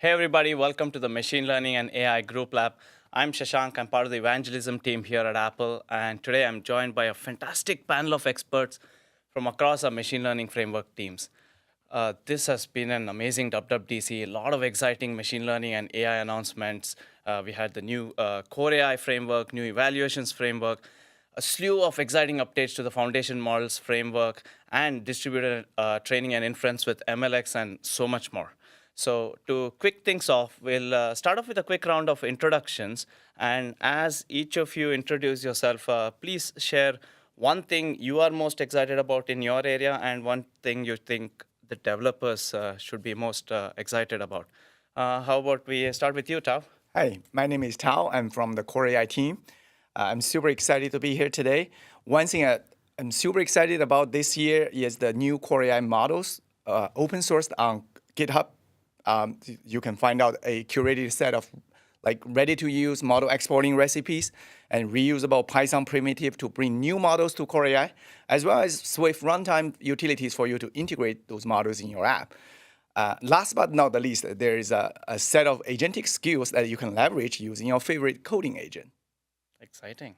Hey everybody, welcome to the Machine Learning and AI Group Lab. I'm Shashank, I'm part of the evangelism team here at Apple, and today I'm joined by a fantastic panel of experts from across our machine learning framework teams. This has been an amazing WWDC, a lot of exciting machine learning and AI announcements. We had the new Core AI framework, new evaluations framework, a slew of exciting updates to the foundation models framework, and distributed training and inference with MLX, and so much more. So to kick things off, we'll start off with a quick round of introductions. And as each of you introduce yourself, please share one thing you are most excited about in your area and one thing you think the developers should be most excited about. How about we start with you, Tao? Hi, my name is Tao. I'm from the Core AI team. I'm super excited to be here today. One thing I'm super excited about this year is the new Core AI models, open sourced on GitHub. You can find out a curated set of ready-to-use model exporting recipes and reusable Python primitive to bring new models to Core AI, as well as Swift runtime utilities for you to integrate those models in your app. Last but not the least, there is a set of agentic skills that you can leverage using your favorite coding agent. Exciting.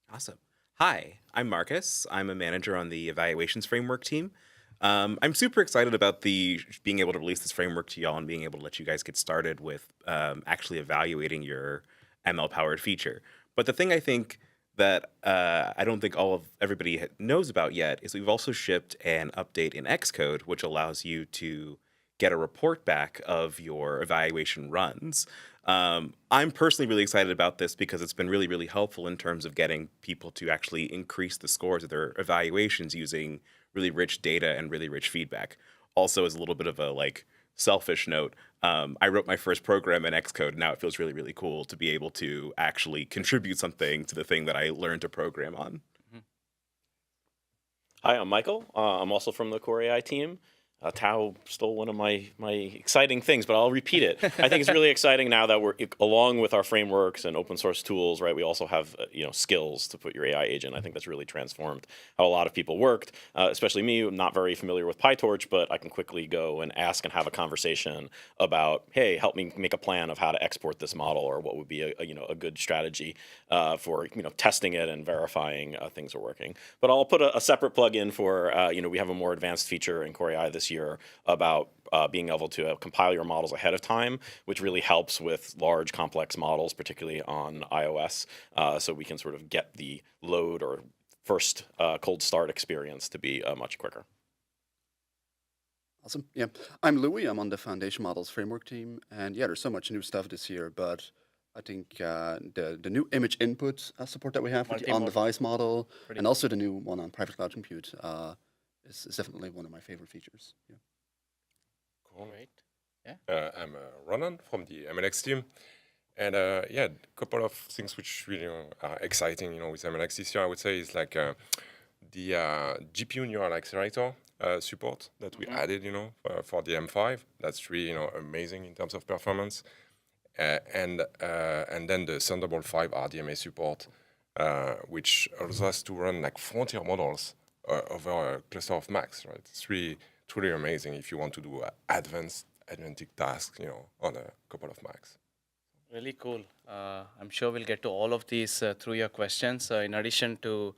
Awesome. Hi, I'm Marcus. I'm a manager on the evaluations framework team. I'm super excited about being able to release this framework to y'all and being able to let you guys get started with actually evaluating your ML-powered feature. But the thing I think that I don't think everybody knows about yet is we've also shipped an update in Xcode, which allows you to get a report back of your evaluation runs. I'm personally really excited about this because it's been really, really helpful in terms of getting people to actually increase the scores of their evaluations using really rich data and really rich feedback. Also, as a little bit of a selfish note, I wrote my first program in Xcode, and now it feels really, really cool to be able to actually contribute something to the thing that I learned to program on. Hi, I'm Michael. I'm also from the Core AI team. Tao stole one of my exciting things, but I'll repeat it. I think it's really exciting now that we're, along with our frameworks and open source tools, right? We also have skills to put your AI agent. I think that's really transformed how a lot of people worked, especially me. I'm not very familiar with PyTorch, but I can quickly go and ask and have a conversation about, hey, help me make a plan of how to export this model, or what would be a good strategy for testing it and verifying things are working. But I'll put a separate plug in for we have a more advanced feature in Core AI this year about being able to compile your models ahead of time, which really helps with large, complex models, particularly on iOS, so we can sort of get the load or first cold start experience to be much quicker. Awesome. Yeah, I'm Louis. I'm on the Foundation Models Framework team, and yeah, there's so much new stuff this year, but I think the new image input support that we have for the on-device model, and also the new one on private cloud compute is definitely one of my favorite features. Yeah. Cool. Great. Yeah. I'm Ronan from the MLX team. And yeah, a couple of things which really are exciting, with MLX this year, I would say, is the GPU neural accelerator support that we added, for the M5. That's really, amazing in terms of performance. And then the Thunderbolt 5 RDMA support, which allows us to run frontier models over a cluster of Macs, right? It's really truly amazing if you want to do advanced tasks, on a couple of Macs. Really cool. I'm sure we'll get to all of these through your questions. In addition to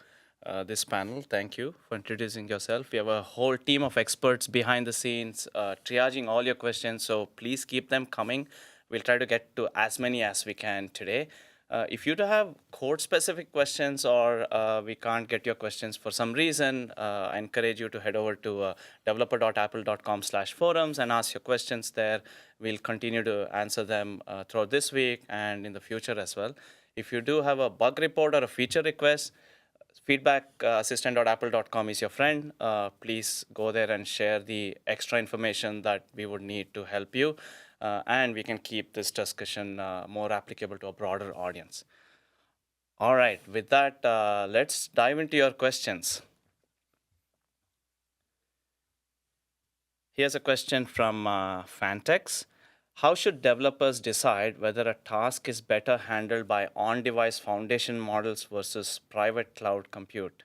this panel, thank you for introducing yourself. We have a whole team of experts behind the scenes triaging all your questions, so please keep them coming. We'll try to get to as many as we can today. If you do have code-specific questions, or we can't get your questions for some reason, I encourage you to head over to developer.apple.com/forums and ask your questions there. We'll continue to answer them throughout this week and in the future as well. If you do have a bug report or a feature request, feedback@assistant.apple.com is your friend. Please go there and share the extra information that we would need to help you. And we can keep this discussion more applicable to a broader audience. All right, with that, let's dive into your questions. Here's a question from Fantex. How should developers decide whether a task is better handled by on-device foundation models versus private cloud compute?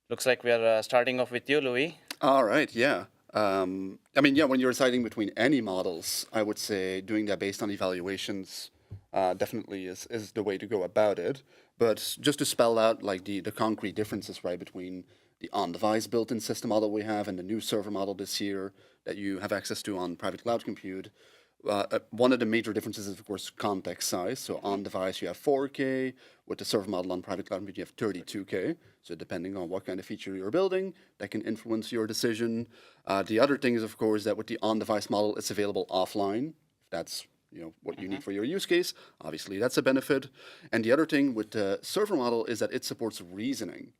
Looks like we are starting off with you, Louis. All right, yeah. I mean, yeah, when you're deciding between any models, I would say doing that based on evaluations definitely is the way to go about it. But just to spell out like the concrete differences, right, between the on-device built-in system model we have and the new server model this year that you have access to on private cloud compute. One of the major differences is, of course, context size. So on device, you have 4K. With the server model on private cloud compute, you have 32K. So depending on what kind of feature you're building, that can influence your decision. The other thing is, of course, that with the on-device model, it's available offline. If that's what you need for your use case, obviously that's a benefit. And the other thing with the server model is that it supports reasoning.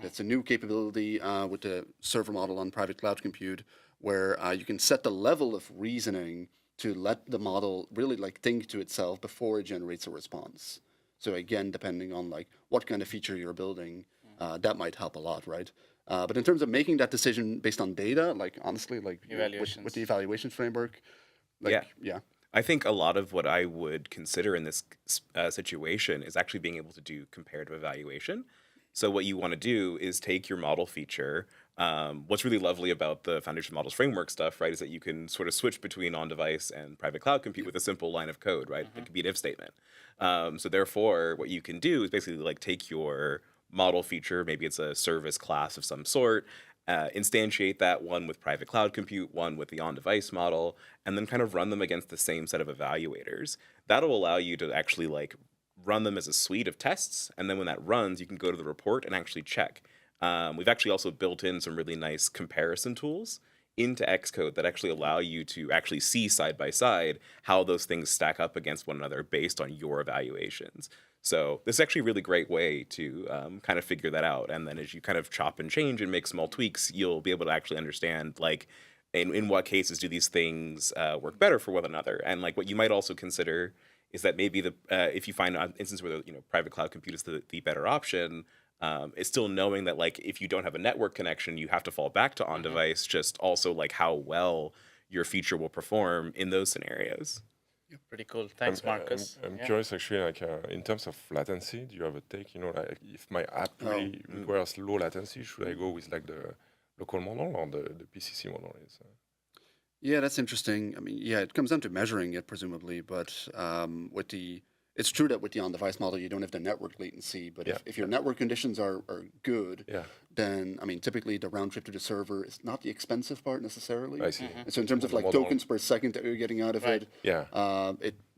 That's a new capability with the server model on private cloud compute, where you can set the level of reasoning to let the model really like think to itself before it generates a response. So again, depending on like what kind of feature you're building, that might help a lot, right? But in terms of making that decision based on data, like honestly, like with the evaluation framework, like yeah. I think a lot of what I would consider in this situation is actually being able to do comparative evaluation. So what you want to do is take your model feature. What's really lovely about the foundation models framework stuff, right, is that you can sort of switch between on-device and private cloud compute with a simple line of code, right? It could be an if statement. So therefore, what you can do is basically like take your model feature, maybe it's a service class of some sort, instantiate that one with private cloud compute, one with the on-device model, and then kind of run them against the same set of evaluators. That'll allow you to actually like run them as a suite of tests, and then when that runs, you can go to the report and actually check. We've actually also built in some really nice comparison tools into Xcode that actually allow you to actually see side by side how those things stack up against one another based on your evaluations. So this is actually a really great way to kind of figure that out. And then as you kind of chop and change and make small tweaks, you'll be able to actually understand like in what cases do these things work better for one another. And like what you might also consider is that maybe if you find an instance where the private cloud compute is the better option, it's still knowing that like if you don't have a network connection, you have to fall back to on-device. Just also like how well your feature will perform in those scenarios. Pretty cool. Thanks, Marcus. I'm curious, actually, like in terms of latency, do you have a take? Like if my app really requires low latency, should I go with like the local model or the PCC model? Yeah, that's interesting. I mean, yeah, it comes down to measuring it, presumably, but it's true that with the on-device model, you don't have the network latency, but if your network conditions are good, then, I mean, typically the round trip to the server is not the expensive part necessarily. I see. So in terms of like tokens per second that you're getting out of it,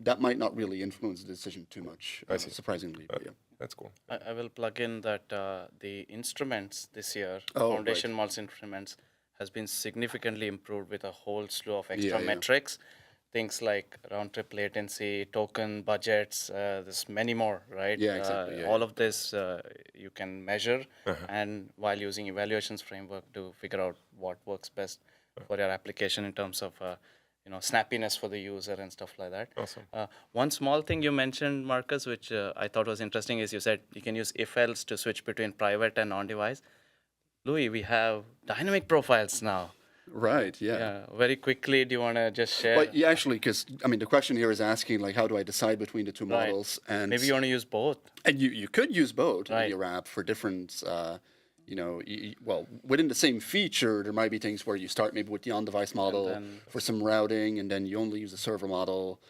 that might not really influence the decision too much, surprisingly. But yeah. That's cool. I will plug in that the instruments this year, foundation models instruments, has been significantly improved with a whole slew of extra metrics. Things like round trip latency, token budgets, there's many more, right? Yeah, exactly. All of this you can measure, and while using evaluations framework to figure out what works best for your application in terms of snappiness for the user and stuff like that. Awesome. One small thing you mentioned, Marcus, which I thought was interesting, is you said you can use if-else to switch between private and on-device. Louis, we have dynamic profiles now. Right, yeah. Very quickly, do you want to just share? But yeah, actually, because, I mean, the question here is asking, like, how do I decide between the two models? And maybe you want to use both. And you could use both in your app for different, well, within the same feature, there might be things where you start maybe with the on-device model for some routing, and then you only use the server model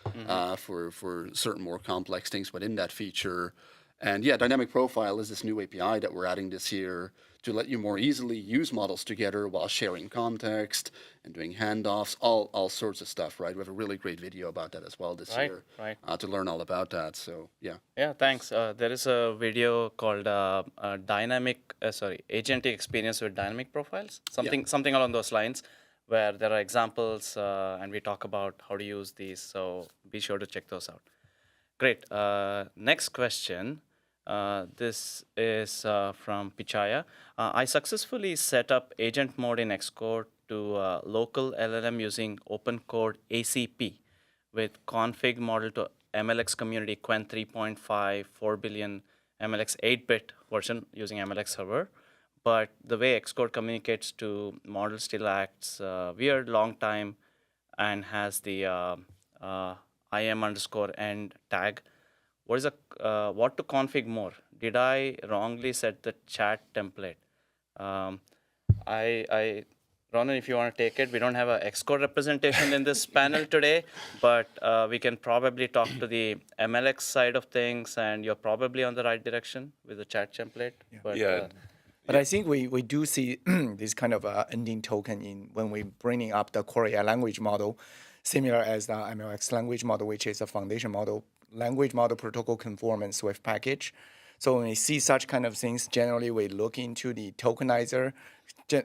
for certain more complex things within that feature. And yeah, dynamic profile is this new API that we're adding this year to let you more easily use models together while sharing context and doing handoffs, all sorts of stuff, right? We have a really great video about that as well this year to learn all about that. So yeah. Yeah, thanks. There is a video called Agentic Experience with Dynamic Profiles, something along those lines, where there are examples and we talk about how to use these. So be sure to check those out. Great. Next question. This is from Pichaya. I successfully set up agent mode in Xcode to local LLM using open code ACP with config model to MLX community Qwen 3.5, 4 billion MLX 8-bit version using MLX server. But the way Xcode communicates to model still acts weird long time and has the im_end tag. What to config more? Did I wrongly set the chat template? I Ronan, if you want to take it, we don't have a Xcode representation in this panel today, but we can probably talk to the MLX side of things, and you're probably on the right direction with the chat template. But, Yeah. But I think we do see this kind of ending token in when we bringing up the Core AI language model, similar as the MLX language model, which is a foundation model, language model protocol conform Swift package. So when we see such kind of things, generally we look into the tokenizer,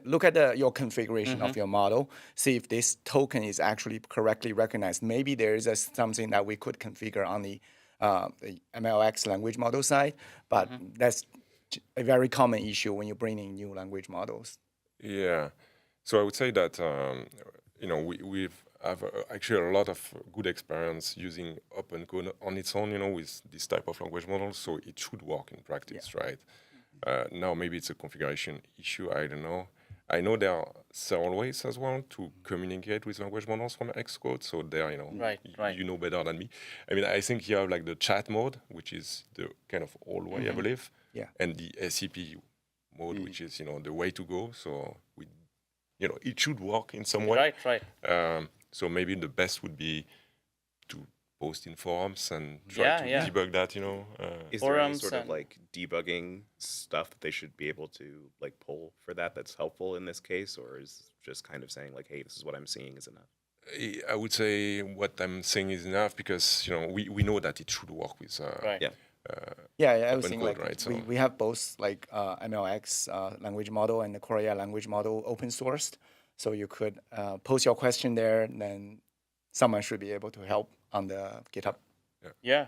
look at your configuration of your model, see if this token is actually correctly recognized. Maybe there is something that we could configure on the MLX language model side, but that's a very common issue when you're bringing new language models. Yeah. So I would say that we've have actually a lot of good experience using open code on its own, with this type of language models. So it should work in practice, right? Now maybe it's a configuration issue. I don't know. I know there are several ways as well to communicate with language models from Xcode. So there, Right. you know better than me. I mean, I think you have like the chat mode, which is the kind of old way, I believe. Yeah. And the SCP mode, which is the way to go. So it should work in some way. Right. So maybe the best would be to post in forums and try Yeah, to yeah. debug that. Is there any Forums sort of and- like debugging stuff that they should be able to like pull for that's helpful in this case, or is just kind of saying like, hey, this is what I'm seeing is enough? I would say what I'm saying is enough because we know that it should work with Right. Yeah. Yeah, I was open saying code, like right? we have both like MLX language model and the Core AI language model open sourced. So you could post your question there, and then someone should be able to help on the GitHub. Yeah.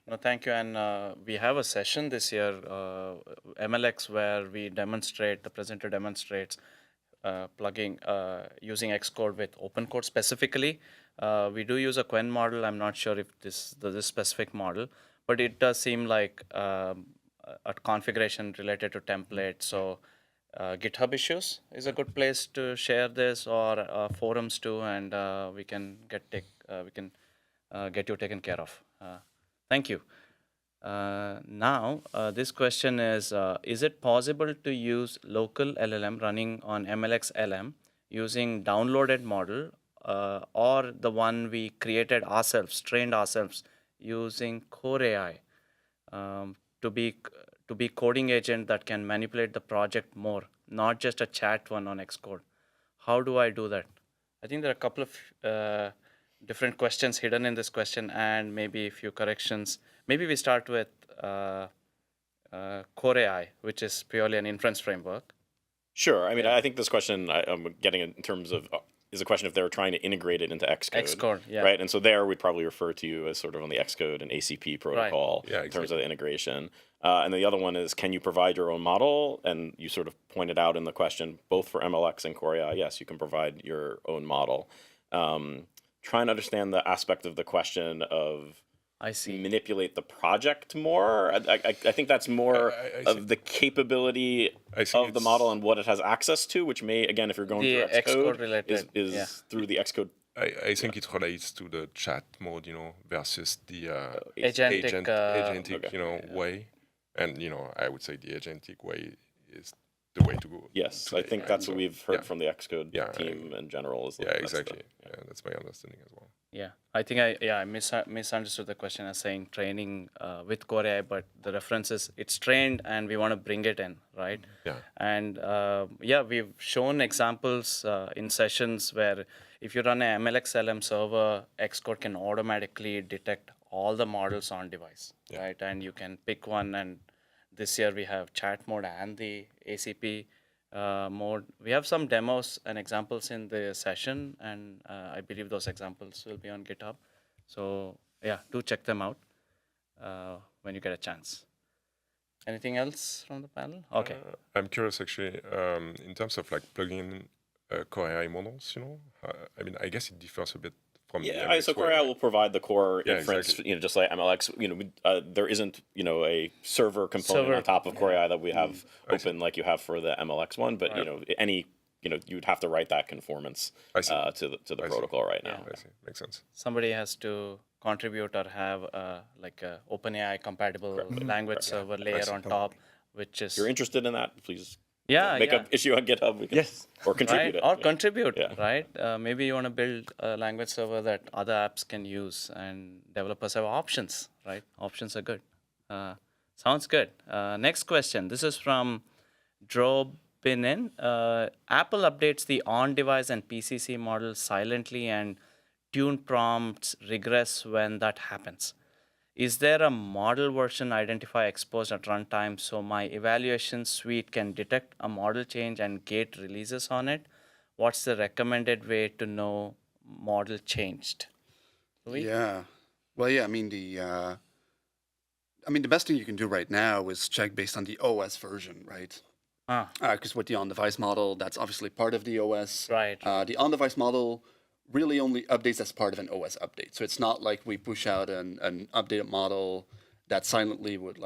No, thank you. And we have a session this year, MLX, where the presenter demonstrates plugging, using Xcode with OpenCode specifically. We do use a Quen model. I'm not sure if this specific model, but it does seem like a configuration related to templates. So GitHub issues is a good place to share this, or forums too, and we can get you taken care of. Thank you. Now, this question is it possible to use local LLM running on MLX LM using downloaded model or the one we created ourselves, trained ourselves using Core AI to be coding agent that can manipulate the project more, not just a chat one on Xcode? How do I do that? I think there are a couple of different questions hidden in this question, and maybe a few corrections. Maybe we start with Core AI, which is purely an inference framework. Sure. I mean, I think this question I'm getting in terms of is a question if they're trying to integrate it into Xcode. Xcode, yeah. Right. And so there we'd probably refer to you as sort of on the Xcode and ACP protocol Yeah, in terms of the integration. And the other one is, can you provide your own model? And you sort of pointed out in the question, both for MLX and Core AI, yes, you can provide your own model. Trying to understand the aspect of the question of I see. manipulate the project more. I think that's more I of the capability I think of the it's- model and what it has access to, which may, again, if you're going The through Xcode Xcode, related, is yeah. through the Xcode I think it relates to the chat mode, versus the Agentic, agentic, okay. way. And, I would say the agentic way is the way to go. Yes, I today, think right? that's So, what we've heard yeah. from the Xcode Yeah, team in general. Is Yeah, that's exactly. Yeah, that's my understanding as well. Yeah, I think I misunderstood the question as saying training with Core AI, but the reference is it's trained and we want to bring it in, right? Yeah. And we've shown examples in sessions where if you run a MLX LM server, Xcode can automatically detect all the models on device, right? And you can pick one. And this year we have chat mode and the ACP mode. We have some demos and examples in the session, and I believe those examples will be on GitHub. So yeah, do check them out when you get a chance. Anything else from the panel? Okay. I'm curious, actually, in terms of like plugging in Core AI models, I mean, I guess it differs a bit from the Yeah, MX so Core way, AI right? will provide the core Yeah, inference, exactly. just like MLX. There isn't, a server component on top of Core AI that we have open like you have for the MLX one. But you'd have to write that conformance I see. to the I see. protocol right now. I see. Makes sense. Somebody has to contribute or have like a OpenAI compatible language server layer on top, which is If you're interested in that, please Yeah, make yeah. an issue on GitHub. We can, Yes. or contribute Right? it. Or Yeah. contribute, Yeah. right? Maybe you want to build a language server that other apps can use, and developers have options, right? Options are good. Sounds good. Next question. This is from Drobinin. Apple updates the on-device and PCC models silently, and tune prompts regress when that happens. Is there a model version identifier exposed at runtime so my evaluation suite can detect a model change and gate releases on it? What's the recommended way to know model changed? Louis? Yeah. Well, yeah. The best thing you can do right now is check based on the OS version, right? Because with the on-device model, that's obviously part of the OS. Right. The on-device model really only updates as part of an OS update. So it's not like we push out an updated model that silently would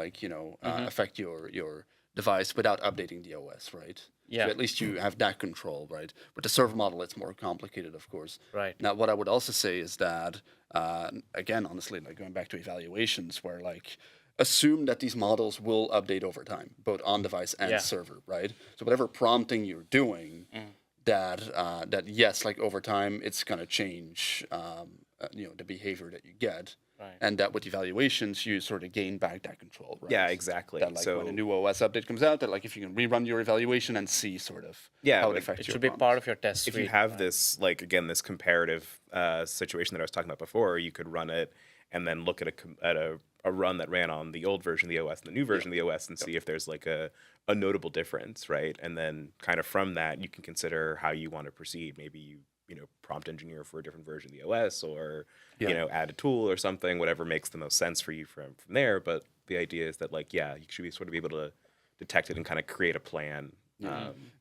affect your device without updating the OS, right? Yeah. So at least you have that control, right? With the server model, it's more complicated, of course. Right. Now, what I would also say is that, again, honestly, going back to evaluations, where assume that these models will update over time, both on device and server, right? So whatever prompting you're doing, that yes, over time it's gonna change, the behavior that you get, Right. and that with evaluations you sort of gain back that control, right? Yeah, exactly. That So when a new OS update comes out, that if you can rerun your evaluation and see sort of how it affects It your should be prompt. part of your test if suite. you have this, again, this comparative situation that I was talking about before, you could run it and then look at a run that ran on the old version of the OS and the new version of the OS and see if there's a notable difference, right? And then kind of from that, you can consider how you want to proceed. Maybe you prompt engineer for a different version of the OS, or add a tool or something, whatever makes the most sense for you from there. But the idea is that you should sort of be able to detect it and kind of create a plan.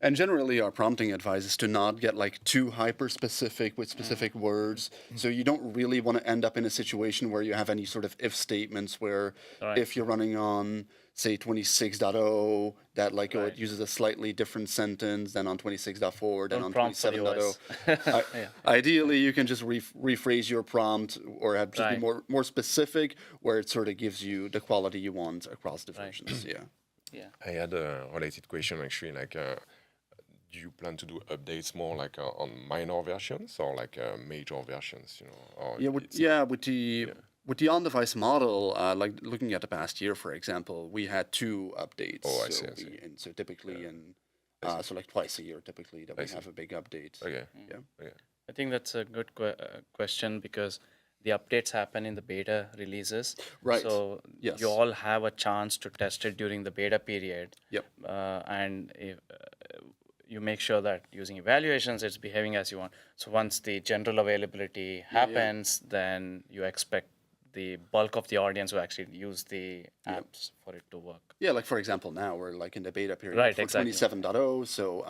And generally, our prompting advice is to not get too hyper specific with specific words. So you don't really want to end up in a situation where you have any sort of if statements where if you're running on, say, 26.0, that it uses a slightly different sentence than on 26.4, than on prompt for the 27.0. Ideally, you can just rephrase your prompt or have just be more specific, where it sort of gives you the quality you want across the versions. Yeah. Yeah. I had a related question actually. Do you plan to do updates more on minor versions or major versions? Or with the on-device model, looking at the past year, for example, we had 2 updates. Oh, I see. And so typically, twice a year, typically, that we have a big update. Okay. Yeah. Okay. I think that's a good question because the updates happen in the beta releases. Right. So Yes. you all have a chance to test it during the beta period. Yep. And if, you make sure that using evaluations, it's behaving as you want. So once the general availability happens, then you expect the bulk of the audience to actually use the apps for it to work. Yeah, for example, now we're in the beta period Right, for exactly. 27.0. So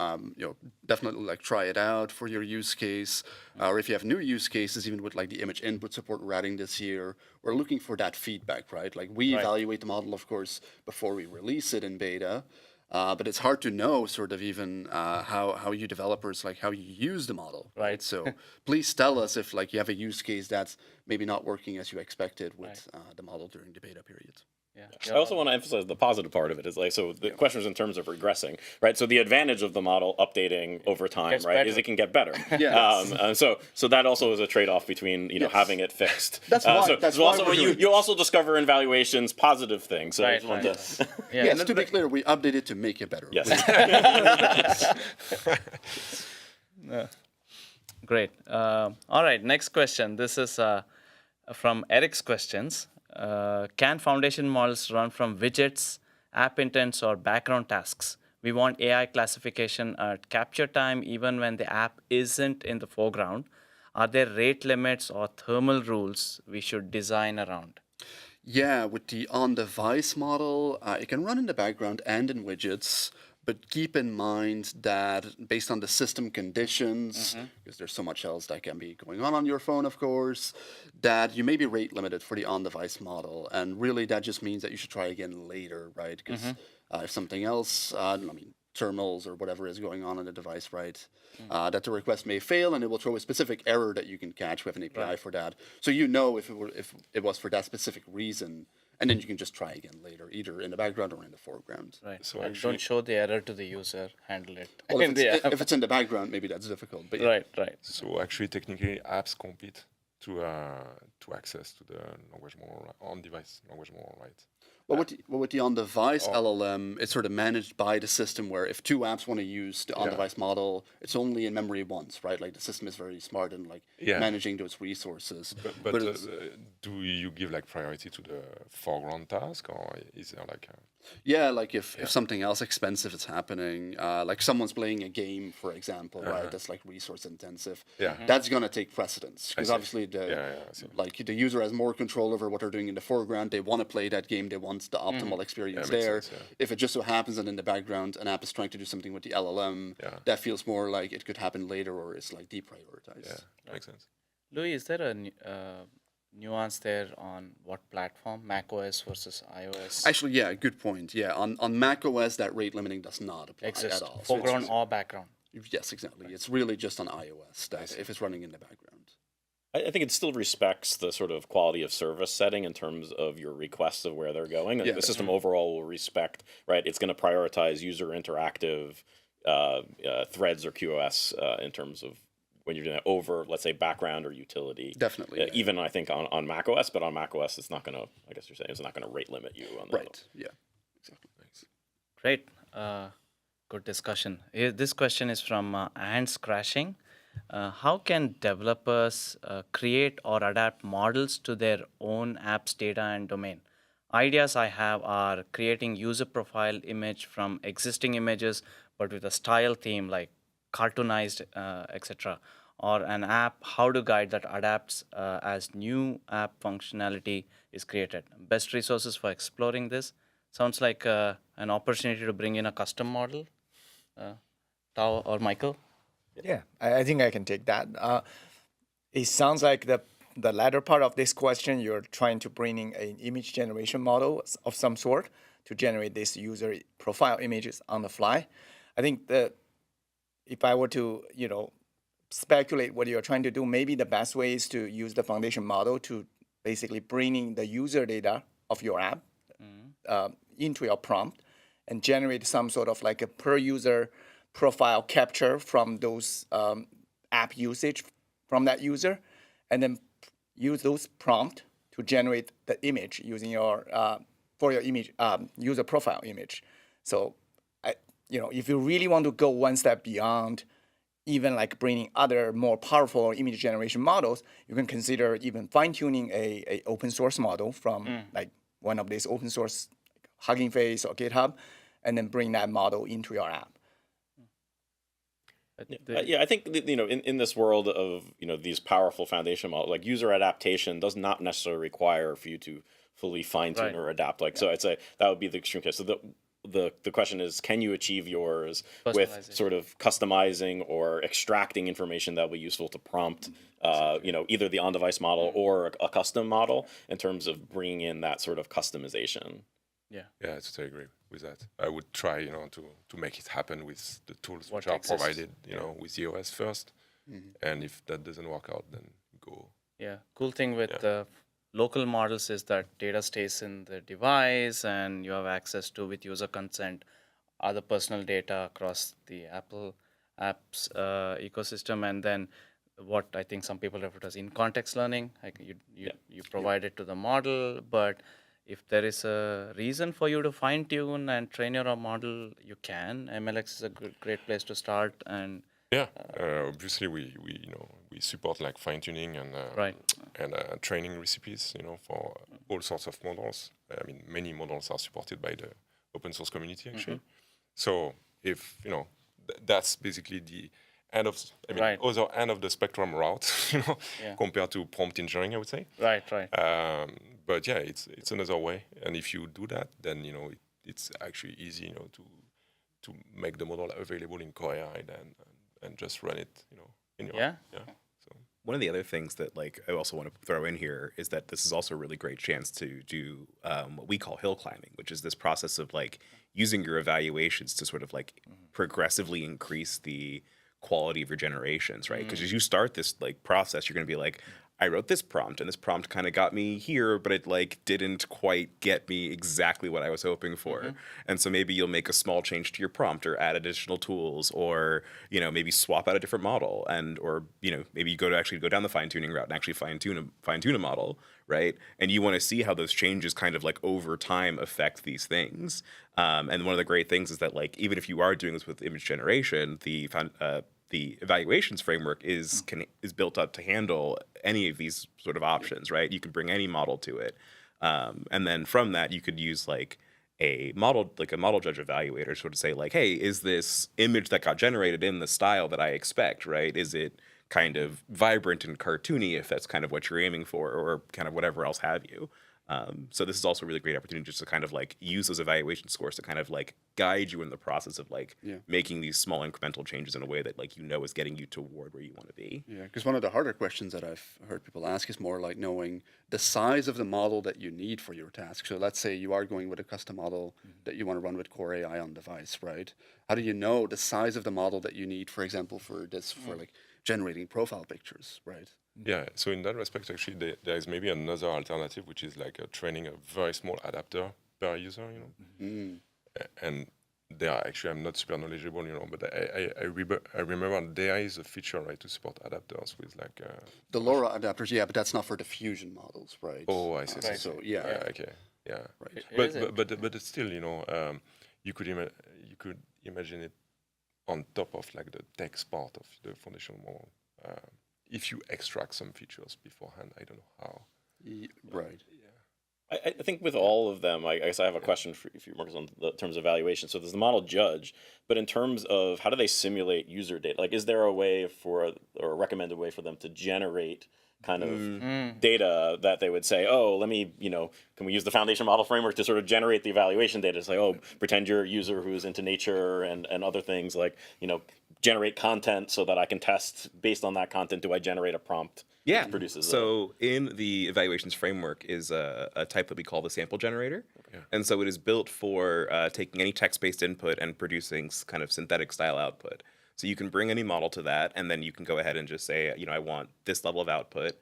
definitely try it out for your use case, or if you have new use cases, even with the image input support we're adding this year, we're looking for that feedback, right? We evaluate the model, of course, before we release it in beta. But it's hard to know sort of even how you developers, how you use the model. Right. So please tell us if you have a use case that's maybe not working as you expected with the model during the beta period. Yeah. I also want to emphasize the positive part of it is so the question is in terms of regressing, right? So the advantage of the model updating over time, Gets right, better. is it can get better. Yes. So that also is a trade-off between having it fixed. That's why- that's why also we're doing you also discover in valuations positive things. So I Right, just wanted to- Yeah. Yes, to be clear, we updated to make it better. Yes. Great. All right, next question. This is from Eric's questions. Can foundation models run from widgets, app intents, or background tasks? We want AI classification at capture time even when the app isn't in the foreground. Are there rate limits or thermal rules we should design around? Yeah, with the on-device model, it can run in the background and in widgets, but keep in mind that based on the system conditions, because there's so much else that can be going on your phone, of course, that you may be rate limited for the on-device model. And really, that just means that you should try again later, right? Because if something else, terminals or whatever is going on the device, right? That the request may fail, and it will throw a specific error that you can catch. We have an API for that, so if it was for that specific reason, and then you can just try again later, either in the background or in the foreground. Right. So And actually- don't show the error to the user. Handle it. Well, if in the it's, app. if it's in the background, maybe that's difficult. But yeah. Right. So actually, technically, apps compete to access to the language model on-device language model, right? Well, with the on-device LLM, it's sort of managed by the system where if two apps want to use the on-device model, it's only in memory once, right? Like the system is very smart in like Yeah. managing those resources. But it's- do you give like priority to the foreground task, or is there like yeah, like if something else expensive is happening, like someone's playing a game, for example, right? That's like resource intensive. Yeah. That's gonna take precedence because see. obviously I see. like the user has more control over what they're doing in the foreground. They want to play that game. They want the optimal experience makes there. sense, yeah. If it just so happens that in the background an app is trying to do something with the LLM, that feels more like it could happen later or it's like deprioritized. yeah, makes sense. Louis, is there a nuance there on what platform, Mac OS versus iOS? Actually, yeah, good point. Yeah, on Mac OS, that rate limiting does not apply Exists, at all. So it's foreground just- or background. yes, exactly. It's really just on iOS that if it's running in the background. I think it still respects the sort of quality of service setting in terms of your requests of where they're going. Yeah. The system overall will respect, right? It's going to prioritize user interactive threads or QoS in terms of when you're doing that over, let's say, background or utility. Definitely, yeah. Even I think on Mac OS, but on Mac OS, it's not going to, I guess you're saying, it's not going to rate limit you on that. Right. Yeah. Exactly. Great. Good discussion. This question is from Ants Crashing. How can developers create or adapt models to their own app's data and domain? Ideas I have are creating user profile image from existing images, but with a style theme like cartoonized, etc. Or an app, how to guide that adapts as new app functionality is created. Best resources for exploring this. Sounds like an opportunity to bring in a custom model. Tao or Michael? Yeah, I think I can take that. It sounds like the latter part of this question, you're trying to bring in an image generation model of some sort to generate this user profile images on the fly. I think that if I were to, speculate what you're trying to do, maybe the best way is to use the foundation model to basically bring in the user data of your app into your prompt and generate some sort of like a per user profile capture from those app usage from that user, and then use those prompt to generate the image using your for your image user profile image. So, if you really want to go one step beyond, even like bringing other more powerful image generation models, you can consider even fine tuning a open source model from like one of these open source Hugging Face or GitHub, and then bring that model into your app. I think in this world of these powerful foundation models, like user adaptation does not necessarily require for you to fully fine tune Right. or adapt. So I'd say that would be the extreme case. So the question is, can you achieve yours with Personalization. sort of customizing or extracting information that will be useful to prompt, either the on-device model or a custom model in terms of bringing in that sort of customization. Yeah. Yeah, I totally agree with that. I would try, to make it happen with the tools What which are exists. provided, with EOS first. And if that doesn't work out, then go. Yeah, cool thing with local models is that data stays in the device and you have access to, with user consent, other personal data across the Apple apps ecosystem. And then what I think some people refer to as in-context learning, like you provide it to the model, but if there is a reason for you to fine-tune and train your model, you can. MLX is a great place to start. And Yeah, obviously we support like fine tuning and Right. and training recipes, for all sorts of models. I mean, many models are supported by the open source community actually. So if that's basically the end of Right. other end of the spectrum route, compared to prompt engineering, I would say. right. But yeah, it's another way, and if you do that, then it's actually easy, to make the model available in Korea and just run it, in your Yeah. So One of the other things that I also want to throw in here is that this is also a really great chance to do what we call hill climbing, which is this process of using your evaluations to sort of progressively increase the quality of your generations, right? Because as you start this process, you're going to be like, I wrote this prompt, and this prompt kind of got me here, but it like didn't quite get me exactly what I was hoping for. And so maybe you'll make a small change to your prompt, or add additional tools, or maybe swap out a different model, or maybe you actually go down the fine tuning route and actually fine tune a model, right? And you want to see how those changes kind of like over time affect these things. And one of the great things is that like even if you are doing this with image generation, the evaluations framework is built up to handle any of these sort of options, right? You can bring any model to it, and then from that you could use like a model judge evaluator, sort of say like, hey, is this image that got generated in the style that I expect, right? Is it kind of vibrant and cartoony, if that's kind of what you're aiming for, or kind of whatever else have you. So this is also a really great opportunity just to kind of like use those evaluation scores to kind of like guide you in the process of like making these small incremental changes in a way that like is getting you toward where you want to be. Yeah, because one of the harder questions that I've heard people ask is more like knowing the size of the model that you need for your task. So let's say you are going with a custom model that you want to run with Core AI on device, right? How do you know the size of the model that you need, for example, for like generating profile pictures, right? Yeah, so in that respect, actually, there is maybe another alternative, which is like training a very small adapter per user, And there, actually, I'm not super knowledgeable, but I remember there is a feature, right, to support adapters with like... the LoRa adapters, yeah, but that's not for diffusion models, right? Oh, I see. So, yeah. Okay, yeah. Right. But it's still, you could imagine it on top of like the text part of the foundational model. If you extract some features beforehand, I don't know how. Right. Yeah. I think with all of them, I guess I have a question for you, Marcus, on the terms of evaluation. So there's the model judge, but in terms of how do they simulate user data? Like, is there a way or a recommended way for them to generate kind of data that they would say, oh, let me, can we use the foundation model framework to sort of generate the evaluation data? It's like, oh, pretend you're a user who's into nature and other things, like, generate content so that I can test based on that content. Do I generate a prompt? Yeah. Which produces so in the evaluations framework is a type that we call the sample generator. And so it is built for taking any text-based input and producing kind of synthetic style output. So you can bring any model to that, and then you can go ahead and just say, I want this level of output,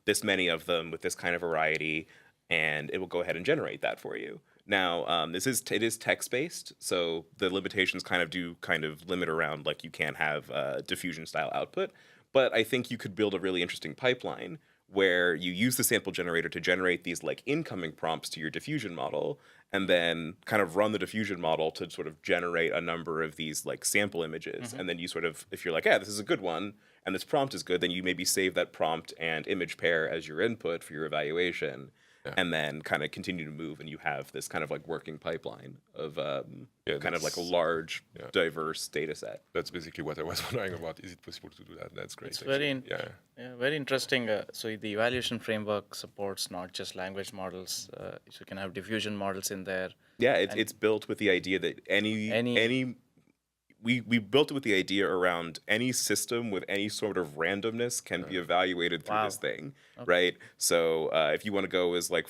this many of them with this kind of variety, and it will go ahead and generate that for you. Now, it is text-based, so the limitations kind of limit around, like, you can't have diffusion-style output, but I think you could build a really interesting pipeline where you use the sample generator to generate these, like, incoming prompts to your diffusion model, and then kind of run the diffusion model to sort of generate a number of these, like, sample images, and then you sort of, if you're like, yeah, this is a good one, and this prompt is good, then you maybe save that prompt and image pair as your input for your evaluation, and then kind of continue to move, and you have this kind of like working pipeline of kind of like a large, diverse data set. That's basically what I was wondering about. Is it possible to do that? That's great. It's very interesting. So the evaluation framework supports not just language models. So you can have diffusion models in there. Yeah, it's built with the idea that we built it with the idea around any system with any sort of randomness can be evaluated through this thing, right? So if you want to go as like,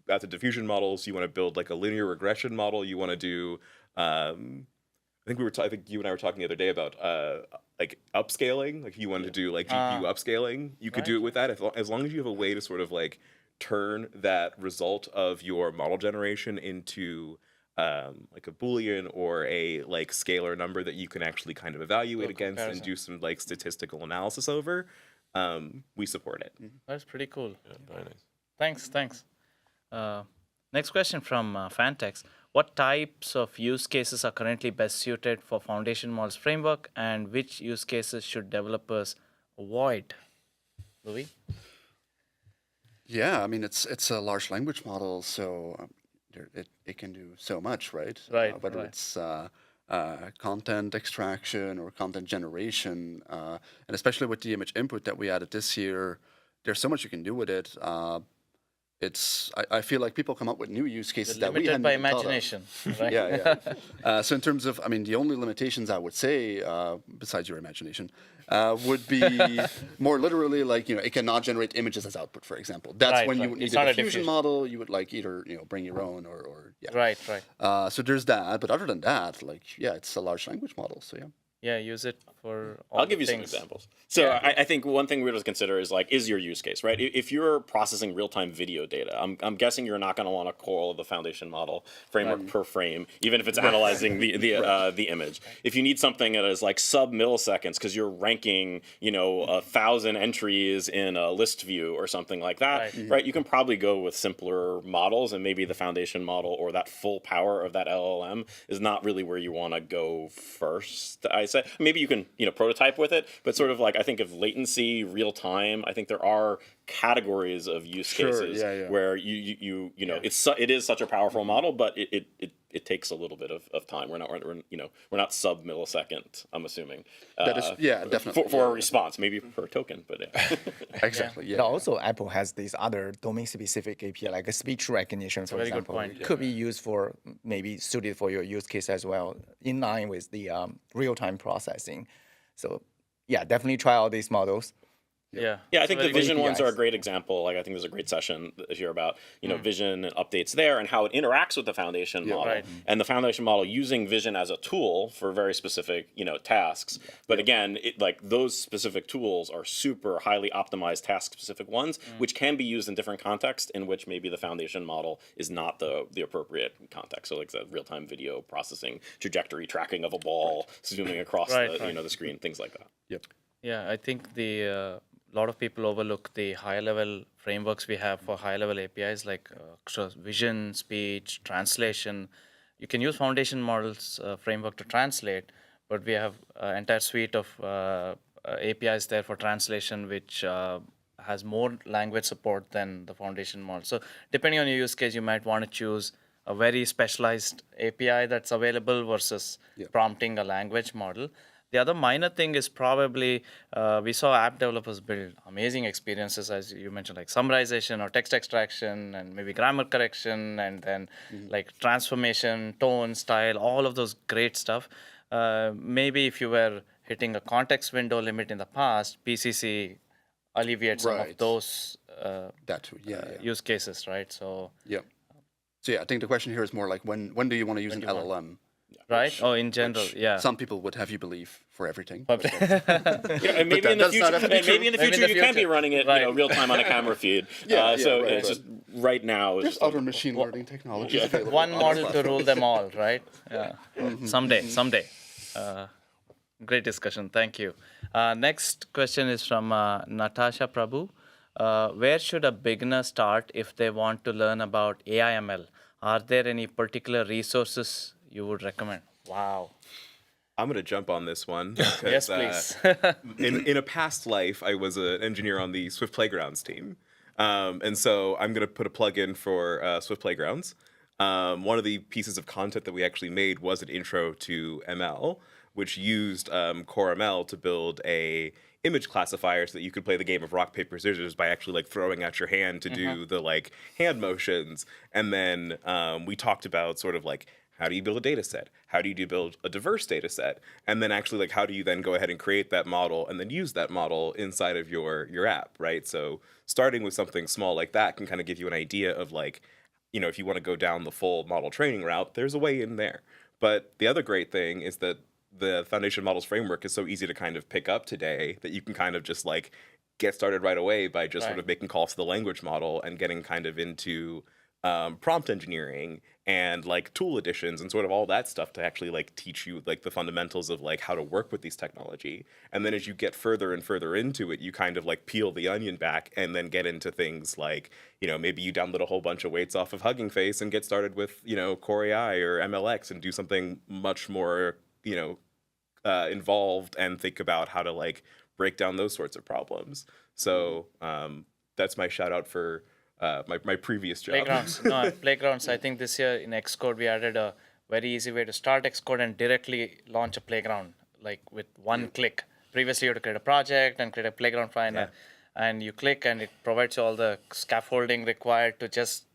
at the diffusion models, you want to build like a linear regression model. You want to do, I think you and I were talking the other day about like upscaling. Like if you wanted to do like GPU upscaling, you could do it with that as long as you have a way to sort of like turn that result of your model generation into like a Boolean or a like scalar number that you can actually kind of evaluate against and do some like statistical analysis over. We support it. That's pretty cool. Yeah, very nice. Thanks. Next question from Fantex. What types of use cases are currently best suited for foundation models framework, and which use cases should developers avoid? Louis? Yeah, I mean, it's a large language model, so it can do so much, right? Right. Whether it's content extraction or content generation, and especially with the image input that we added this year, there's so much you can do with it. I feel like people come up with new use cases that we hadn't by even thought of. imagination, right? Yeah. So in terms of, the only limitations I would say, besides your imagination, would be more literally like, it cannot generate images as output, for example. That's when you would need a diffusion model. You would like either, bring your own or yeah. Right. So there's that. But other than that, like, it's a large language model. So yeah. use it for all I'll give the you some things. examples. So I think one thing we have to consider is like, is your use case, right? If you're processing real-time video data, I'm guessing you're not going to want to call the foundation model framework per frame, even if it's analyzing the image. If you need something that is like sub-milliseconds because you're ranking, 1,000 entries in a list view or something like that, right? You can probably go with simpler models, and maybe the foundation model or that full power of that LLM is not really where you want to go first. I say maybe you can prototype with it, but sort of like I think of latency, real time. I think there are categories of use cases where it is such a powerful model, but it takes a little bit of time. We're not sub millisecond. I'm assuming That is, definitely. for a response, maybe per token, but Exactly, yeah. But also, Apple has these other domain-specific API, like a speech recognition, for very good example. point. It could be used for maybe suited for your use case as well, in line with the real-time processing. So, yeah, definitely try out these models. Yeah. I think the Very good. vision ones are a APIs. great example. Like I think there's a great session this year about vision and updates there and how it interacts with the foundation model. Right. And the foundation model using vision as a tool for very specific tasks. But again, like those specific tools are super highly optimized task specific ones, which can be used in different contexts in which maybe the foundation model is not the appropriate context. So like the real time video processing, trajectory tracking of a ball, zooming across the screen, things like that. Yep. Yeah, I think a lot of people overlook the high-level frameworks we have for high-level APIs like vision, speech, translation. You can use foundation models framework to translate, but we have an entire suite of APIs there for translation, which has more language support than the foundation model. So depending on your use case, you might want to choose a very specialized API that's available versus prompting a language model. The other minor thing is probably we saw app developers build amazing experiences, as you mentioned, like summarization or text extraction and maybe grammar correction and then like transformation, tone, style, all of those great stuff. Maybe if you were hitting a context window limit in the past, PCC alleviates some of Right. those That too, use cases, right? So, yeah. So I think the question here is more like when do you want to use an LLM? right? In general, yeah. Some people would have you believe for everything. And maybe in the does not have to be future, maybe in the Maybe in future the you can be future. running it real time on a camera feed. So right, it's just right now. It's There's just other machine learning technologies available. One model to rule them all, right? Yeah. Someday. Great discussion. Thank you. Next question is from Natasha Prabhu. Where should a beginner start if they want to learn about AI/ML? Are there any particular resources you would recommend? Wow. I'm going to jump on this one. Yes, because, please. in a past life, I was an engineer on the Swift Playgrounds team. And so I'm going to put a plug in for Swift Playgrounds. One of the pieces of content that we actually made was an intro to ML, which used Core ML to build a image classifier so that you could play the game of rock, paper, scissors by actually like throwing out your hand to do the like hand motions. And then we talked about sort of like, how do you build a data set? How do you build a diverse data set? And then actually like, how do you then go ahead and create that model and then use that model inside of your app, right? So starting with something small like that can kind of give you an idea of like, if you want to go down the full model training route, there's a way in there. But the other great thing is that the foundation models framework is so easy to kind of pick up today that you can kind of just like get started right away by just sort of making calls to the language model and getting kind of into prompt engineering and like tool additions and sort of all that stuff to actually like teach you like the fundamentals of like how to work with these technology. And then as you get further and further into it, you kind of like peel the onion back and then get into things like, maybe you download a whole bunch of weights off of Hugging Face and get started with, Core AI or MLX and do something much more, involved and think about how to like break down those sorts of problems. So that's my shout out for my previous job. Playgrounds. No, Playgrounds. I think this year in Xcode, we added a very easy way to start Xcode and directly launch a playground, like with one click. Previously, you had to create a project and create a playground file, and you click and it provides you all the scaffolding required to just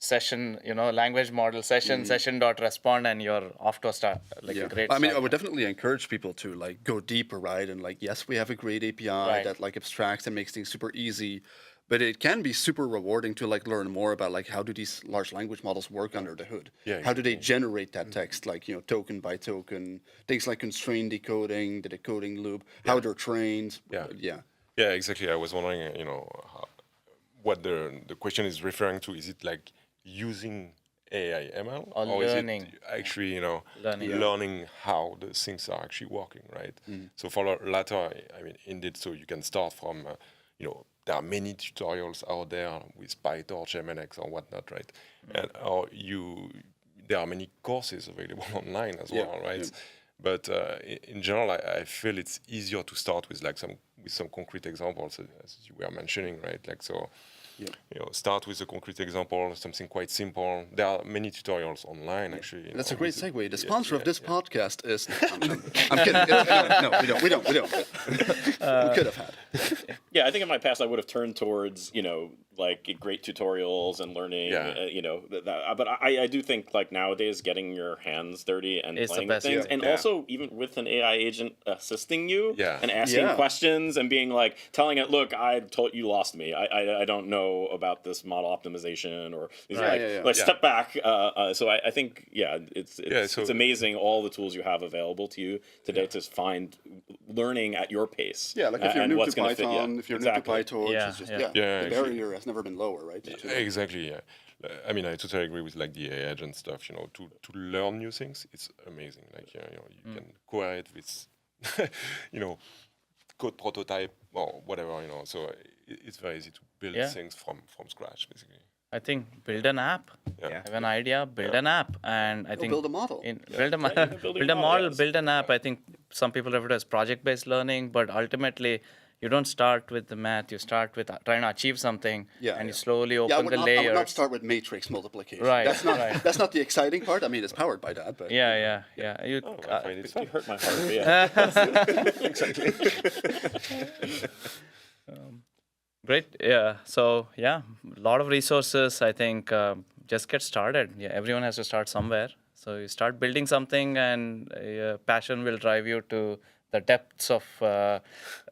session, language model session.respond, and you're off to a start. Like a great I mean, start. I would definitely encourage people to like go deeper, right? And like, yes, we have a great API that like abstracts and makes things super easy. but it can be super rewarding to like learn more about like how do these large language models work under the hood. Yeah, How do they generate that text, like token by token, things like constraint decoding, the decoding loop, how they're trained. Yeah. Yeah, exactly. I was wondering, what the question is referring to. Is it like using AI ML, Or learning. is it actually, Learning. how the things are actually working, right? So for the latter, I mean, indeed, so you can start from, there are many tutorials out there with PyTorch, MLX, or whatnot, right? And there are many courses available online as well, right? But in general, I feel it's easier to start with like some concrete examples, as you were mentioning, right? Like so, start with a concrete example, something quite simple. There are many tutorials online, actually. That's a great segue. The sponsor of this podcast is. I'm kidding. No, we don't. We could have had. Yeah, I think in my past I would have turned towards like great tutorials and learning. But I do think like nowadays getting your hands dirty and It's the playing with best things, thing. and also even with an AI agent assisting you and asking Yeah. questions and being like telling it, look, I told you lost me. I don't know about this model optimization or these like step back. So I think it's amazing all the tools you have available to you today to find learning at your pace. Yeah, like if you're and new what's to gonna fit, Python, if you're new to PyTorch, it's just the actually. barrier has never been lower, right? Exactly, yeah. I mean, I totally agree with like the AI agent stuff. To learn new things, it's amazing. Like you can query it with, code prototype or whatever. So it's very easy to build things from scratch, basically. I think build an app. Have an idea, build an app, and I think build a model. Build a model, build an app. I think some people refer to it as project-based learning, but ultimately you don't start with the math. You start with trying to achieve something, and you slowly open the I layers. would not start with matrix multiplication. Right, That's not the exciting part. I mean, it's powered by that, but Yeah. You, I find it hurt my heart. But yeah. Great. Yeah. So a lot of resources. I think just get started. Yeah, everyone has to start somewhere. So you start building something, and passion will drive you to the depths of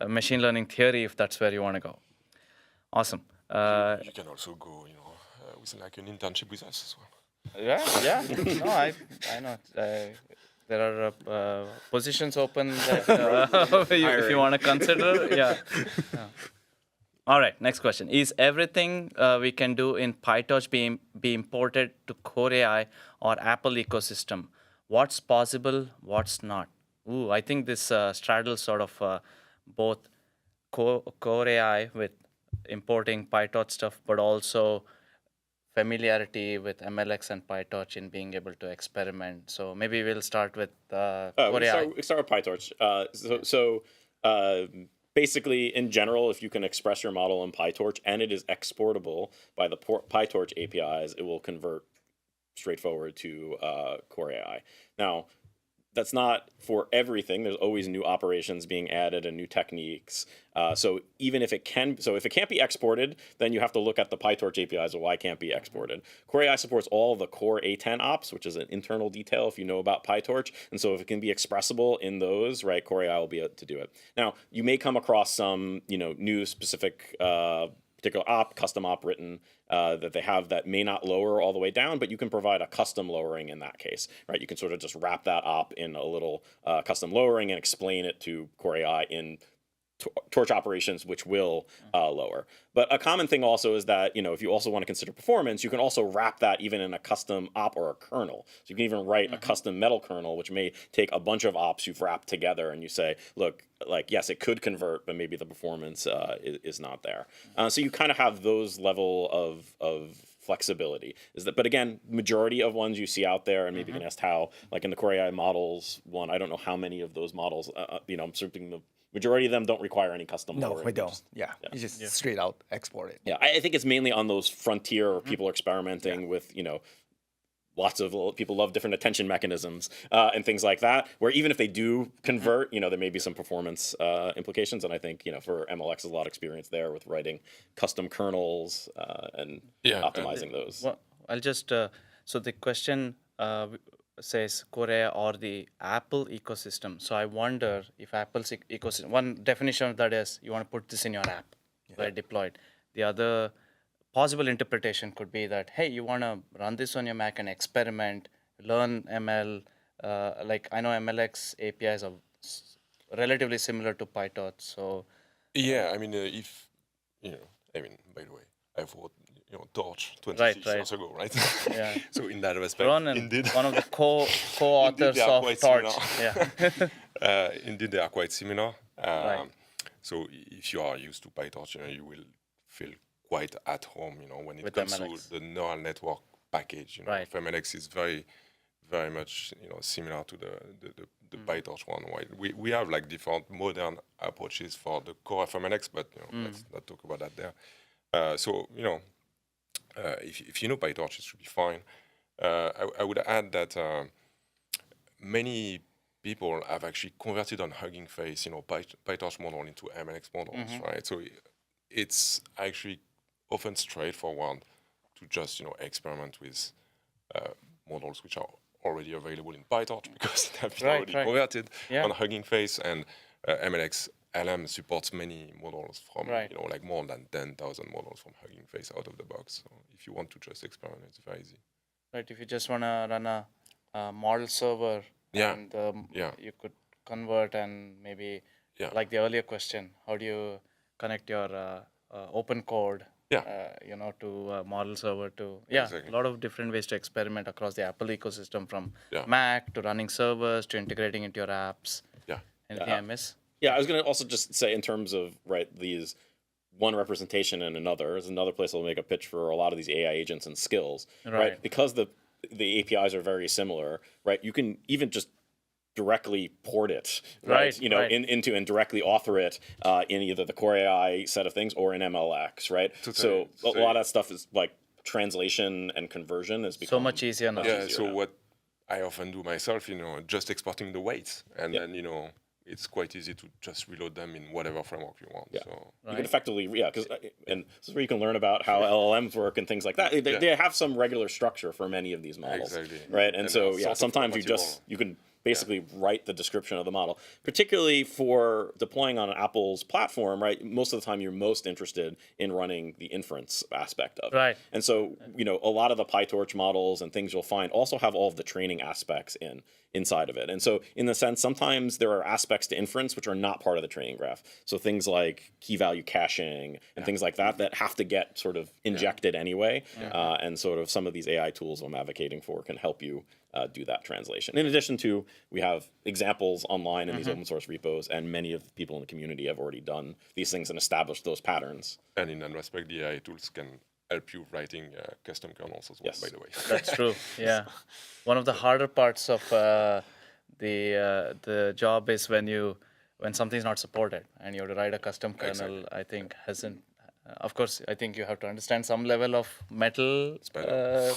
machine learning theory, if that's where you want to go. Awesome. You can also go, with like an internship with us as well. Yeah. No, I know. There are positions open that, if you want to consider. Yeah. All right, next question. Is everything we can do in PyTorch be imported to Core AI or Apple ecosystem? What's possible, what's not? Ooh, I think this straddles sort of both Core AI with importing PyTorch stuff, but also familiarity with MLX and PyTorch in being able to experiment. So maybe we'll start with Core AI. We start with PyTorch. Basically, in general, if you can express your model in PyTorch and it is exportable by the PyTorch APIs, it will convert straightforward to Core AI. Now, that's not for everything. There's always new operations being added and new techniques. So if it can't be exported, then you have to look at the PyTorch APIs of why it can't be exported. Core AI supports all the Core A10 ops, which is an internal detail if you know about PyTorch. And so if it can be expressible in those, right, Core AI will be able to do it. Now, you may come across some, new specific particular op, custom op written that they have that may not lower all the way down, but you can provide a custom lowering in that case, right? You can sort of just wrap that op in a little custom lowering and explain it to Core AI in torch operations, which will lower. But a common thing also is that, if you also want to consider performance, you can also wrap that even in a custom op or a kernel. So you can even write a custom metal kernel, which may take a bunch of ops you've wrapped together, and you say, look, like, yes, it could convert, but maybe the performance is not there. So you kind of have those level of flexibility. But again, majority of ones you see out there, and maybe you can ask how, like in the Core AI models one, I don't know how many of those models, I'm certain the majority of them don't require any custom No, lowering. we don't. You just straight out export it. Yeah, I think it's mainly on those frontier or people experimenting with, lots of people love different attention mechanisms and things like that, where even if they do convert, there may be some performance implications. And I think, for MLX, there's a lot of experience there with writing custom kernels and optimizing those. Well, I'll just, so the question says Core AI or the Apple ecosystem. So I wonder if Apple's ecosystem, one definition of that is you want to put this in your app, right, deployed. the other possible interpretation could be that, hey, you want to run this on your Mac and experiment, learn ML. Like I know MLX APIs are relatively similar to PyTorch. So Yeah, I mean, if you know, I mean, by the way, I wrote Torch 26 right. years ago, right? Yeah. So in that respect, Ron and indeed, one of the indeed co-authors they are of quite Torch. similar. Yeah. Indeed, they are quite similar. Right. So if you are used to PyTorch, you will feel quite at home, when it With comes MLX. to the neural network package. Right. FMLX is very, very much, similar to the PyTorch one. Right? We have like different modern approaches for the core FMLX, but let's not talk about that there. So if you know PyTorch, it should be fine. I would add that many people have actually converted on Hugging Face, PyTorch model into MLX models, right? So it's actually often straightforward to just, experiment with models which are already available in PyTorch because they have been already converted on Hugging Face, and MLX LM supports many models from, like more than 10,000 models from Hugging Face out of the box. So if you want to just experiment, it's very easy. Right. If you just want to run a model server, and you could convert and maybe, like the earlier question, how do you connect your open code, to model server to, Exactly. a lot of different ways to experiment across the Apple ecosystem, from Mac to running servers to integrating into your apps. Yeah. Anything I miss? Yeah, I was going to also just say, in terms of these one representation and another is another place I'll make a pitch for a lot of these AI agents and skills, right? Because the APIs are very similar, right? You can even just directly port it, into and directly author it in either the Core AI set of things or in MLX, right? So a lot of that stuff is like translation and conversion is become so much easier now. Yeah. So what I often do myself, just exporting the weights, and then it's quite easy to just reload them in whatever framework you want. Yeah. So You can effectively, and this is where you can learn about how LLMs work and things like that. They have some regular structure for many of these models, right? And so, sometimes you can basically write the description of the model, particularly for deploying on Apple's platform, right? Most of the time, you're most interested in running the inference aspect of it. Right. And so, a lot of the PyTorch models and things you'll find also have all of the training aspects inside of it. And so, in the sense, sometimes there are aspects to inference which are not part of the training graph. So things like key value caching and things like that have to get sort of injected anyway. And sort of some of these AI tools I'm advocating for can help you do that translation. In addition to, we have examples online in these open source repos, and many of the people in the community have already done these things and established those patterns. And in that respect, the AI tools can help you writing custom kernels as well, by the way. That's true. Yeah. One of the harder parts of the job is when something's not supported and you have to write a custom kernel. I think of course, I think you have to understand some level of metal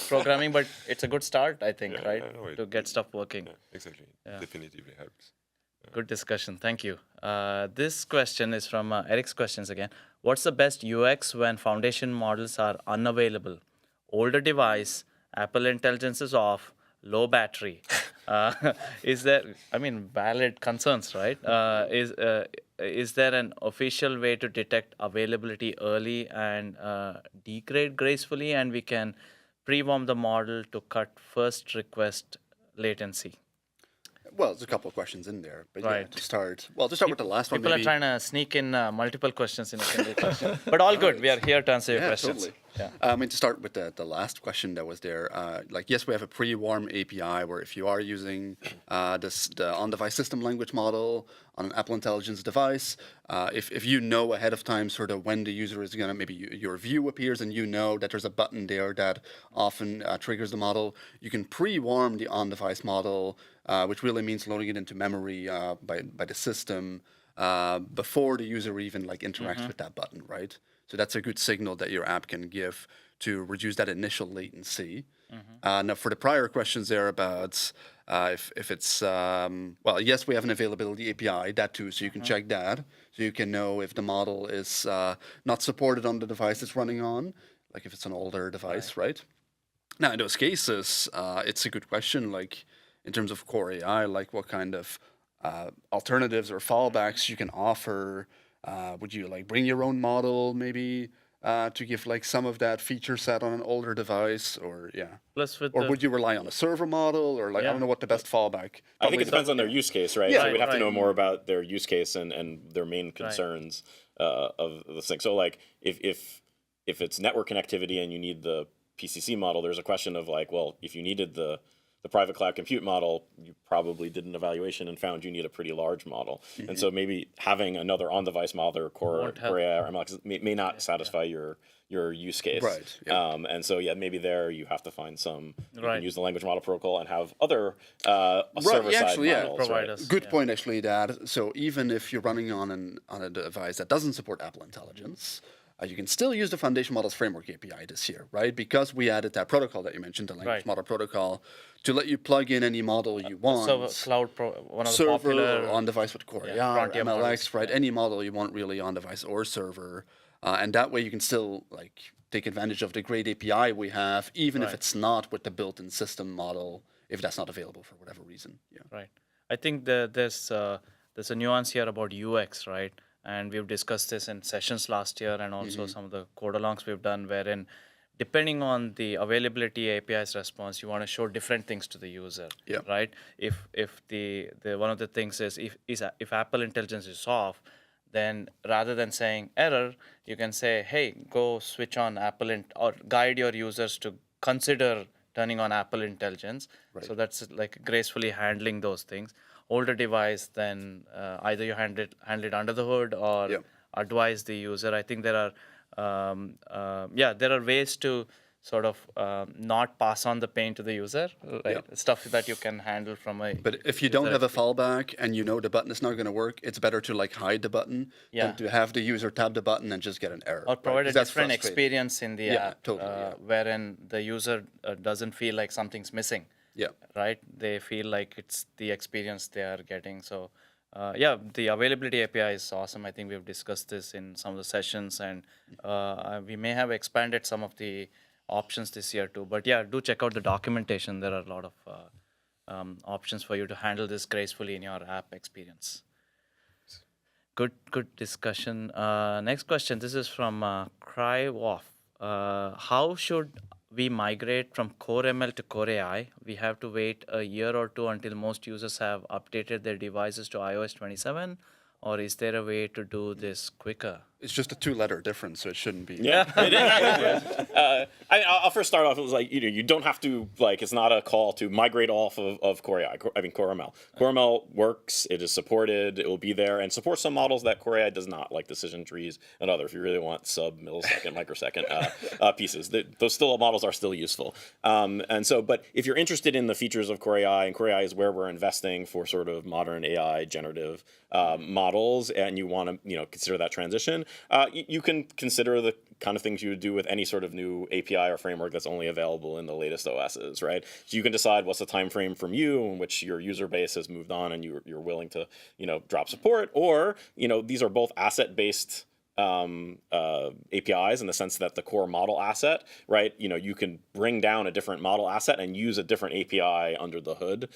programming, but it's a good start, I think, right? To get stuff working. Yeah, exactly. Definitively helps. Good discussion. Thank you. This question is from Eric's questions again. What's the best UX when foundation models are unavailable? Older device, Apple Intelligence is off, low battery. Is there, valid concerns, right? Is there an official way to detect availability early and degrade gracefully, and we can pre-warm the model to cut first request latency? Well, there's a couple of questions in there, but to start with the last one. People are trying to sneak in multiple questions in a single question, but all good. We are here to answer your questions. Totally. Yeah. To start with the last question that was there, yes, we have a pre-warm API where if you are using the on-device system language model on an Apple Intelligence device, if you know ahead of time sort of when the user is going to, maybe your view appears and you know that there's a button there that often triggers the model, you can pre-warm the on-device model, which really means loading it into memory by the system before the user even interacts with that button, right? So that's a good signal that your app can give to reduce that initial latency. Now, for the prior questions there about if it's, yes, we have an availability API, that too, so you can check that. So you can know if the model is not supported on the device it's running on, like if it's an older device, right? Now, in those cases, it's a good question, in terms of Core AI, what kind of alternatives or fallbacks you can offer. Would you bring your own model maybe to give like some of that feature set on an older device, or Plus with or the, would you rely on a server model, or like I Yeah. don't know what the best fallback? I think it depends on their use case, right? Yeah. So we'd have to Right. know more about their use case and their main concerns of this thing. So like if it's network connectivity and you need the PCC model, there's a question of like, well, if you needed the private cloud compute model, you probably did an evaluation and found you need a pretty large model. And so maybe having another on-device model or Core AI or MLX may not satisfy your use case. Right, yeah. And so maybe there you have to find some, you Right. can use the language model protocol and have other yeah, server-side actually, yeah. models. providers. Good point, actually, Dad. So even if you're running on a device that doesn't support Apple Intelligence, you can still use the Foundation Models Framework API this year, right? Because we added that protocol that you mentioned, the language Right. model protocol, to let you plug in any model you want. server, one of the Server popular or on device with Core AI, or frontier MLX, models, right? Any model you want really on device or server, and that way you can still like take advantage of the great API we have, even if Right. it's not with the built-in system model, if that's not available for whatever reason. Yeah. Right. I think there's a nuance here about UX, right? And we've discussed this in sessions last year, and also some of the code alongs we've done, wherein depending on the availability API's response, you want to show different things to the user, Yeah. right? If the one of the things is if Apple Intelligence is off, then rather than saying error, you can say, hey, go switch on or guide your users to consider turning on Apple Intelligence. So that's like gracefully handling those things. Older device, then either you handle it under the hood or Yeah. advise the user. I think there are ways to sort of not pass on the pain to the user, right? Stuff that you can handle from a. But if you don't have a fallback and you know the button is not going to work, it's better to like hide the button Yeah. than to have the user tap the button and just get an error. Or right? provide a 'Cause that's different frustrating. experience in the Yeah, app, totally, yeah. wherein the user doesn't feel like something's missing. Yeah. Right? They feel like it's the experience they are getting. So, the availability API is awesome. I think we've discussed this in some of the sessions, and we may have expanded some of the options this year too. But yeah, do check out the documentation. There are a lot of options for you to handle this gracefully in your app experience. Good discussion. Next question. This is from Crywoff. How should we migrate from Core ML to Core AI? We have to wait a year or two until most users have updated their devices to iOS 27, or is there a way to do this quicker? It's just a 2-letter difference, so it shouldn't be. Yeah, it is. I'll first start off. It was like you don't have to like. It's not a call to migrate off of Core AI. Core ML. Core ML works. It is supported. It will be there and supports some models that Core AI does not, like decision trees and other. If you really want sub-millisecond, microsecond pieces, those models are still useful. And so, but if you're interested in the features of Core AI, and Core AI is where we're investing for sort of modern AI generative models, and you want to consider that transition. You can consider the kind of things you would do with any sort of new API or framework that's only available in the latest OSs, right? So you can decide what's the time frame from you in which your user base has moved on and you're willing to, drop support, or, these are both asset-based APIs in the sense that the core model asset, right? You can bring down a different model asset and use a different API under the hood,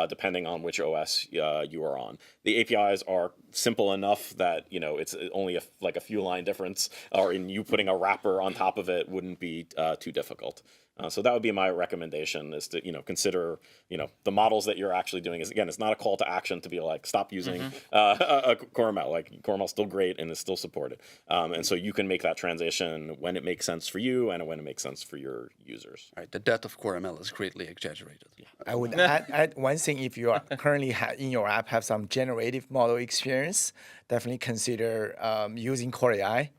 depending on which OS you are on. The APIs are simple enough that it's only a few line difference, or in you putting a wrapper on top of it wouldn't be too difficult. So that would be my recommendation, is to consider the models that you're actually doing. Is again, it's not a call to action to be like stop using a Core ML. Like Core ML is still great and is still supported, and so you can make that transition when it makes sense for you and when it makes sense for your users. Right. The death of Core ML is greatly exaggerated. I would add one thing. If you are currently in your app have some generative model experience, definitely consider using Core AI.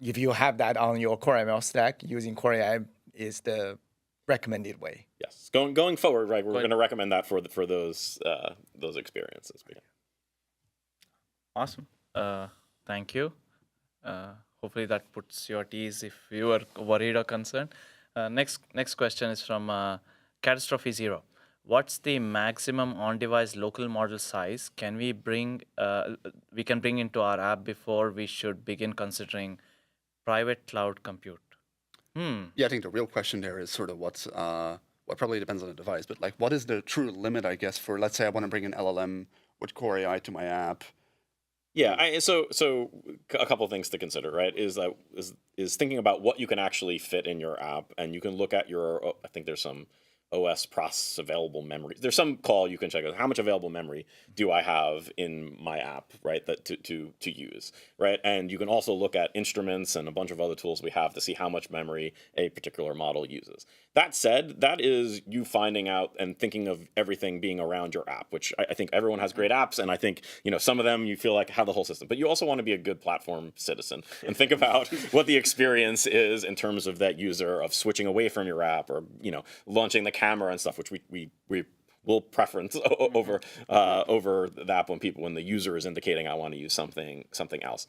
If you have that on your Core ML stack, using Core AI is the recommended way. Yes, going forward, right? We're going to recommend that for those experiences. Awesome. Thank you. Hopefully that puts you at ease if you were worried or concerned. Next question is from Catastrophe Zero. What's the maximum on-device local model size we can bring into our app before we should begin considering private cloud compute? Yeah, I think the real question there is sort of what probably depends on the device, but like what is the true limit, I guess, for, let's say I want to bring an LLM with Core AI to my app. Yeah, so a couple of things to consider, right? Is thinking about what you can actually fit in your app, and you can look at your. I think there's some OS process available memory. There's some call you can check out how much available memory do I have in my app, right? That to use, right? And you can also look at instruments and a bunch of other tools we have to see how much memory a particular model uses. That said, that is you finding out and thinking of everything being around your app, which I think everyone has great apps, and I think some of them you feel like have the whole system. But you also want to be a good platform citizen and think about what the experience is in terms of that user of switching away from your app or launching the camera and stuff, which we will preference over the app when the user is indicating I want to use something else.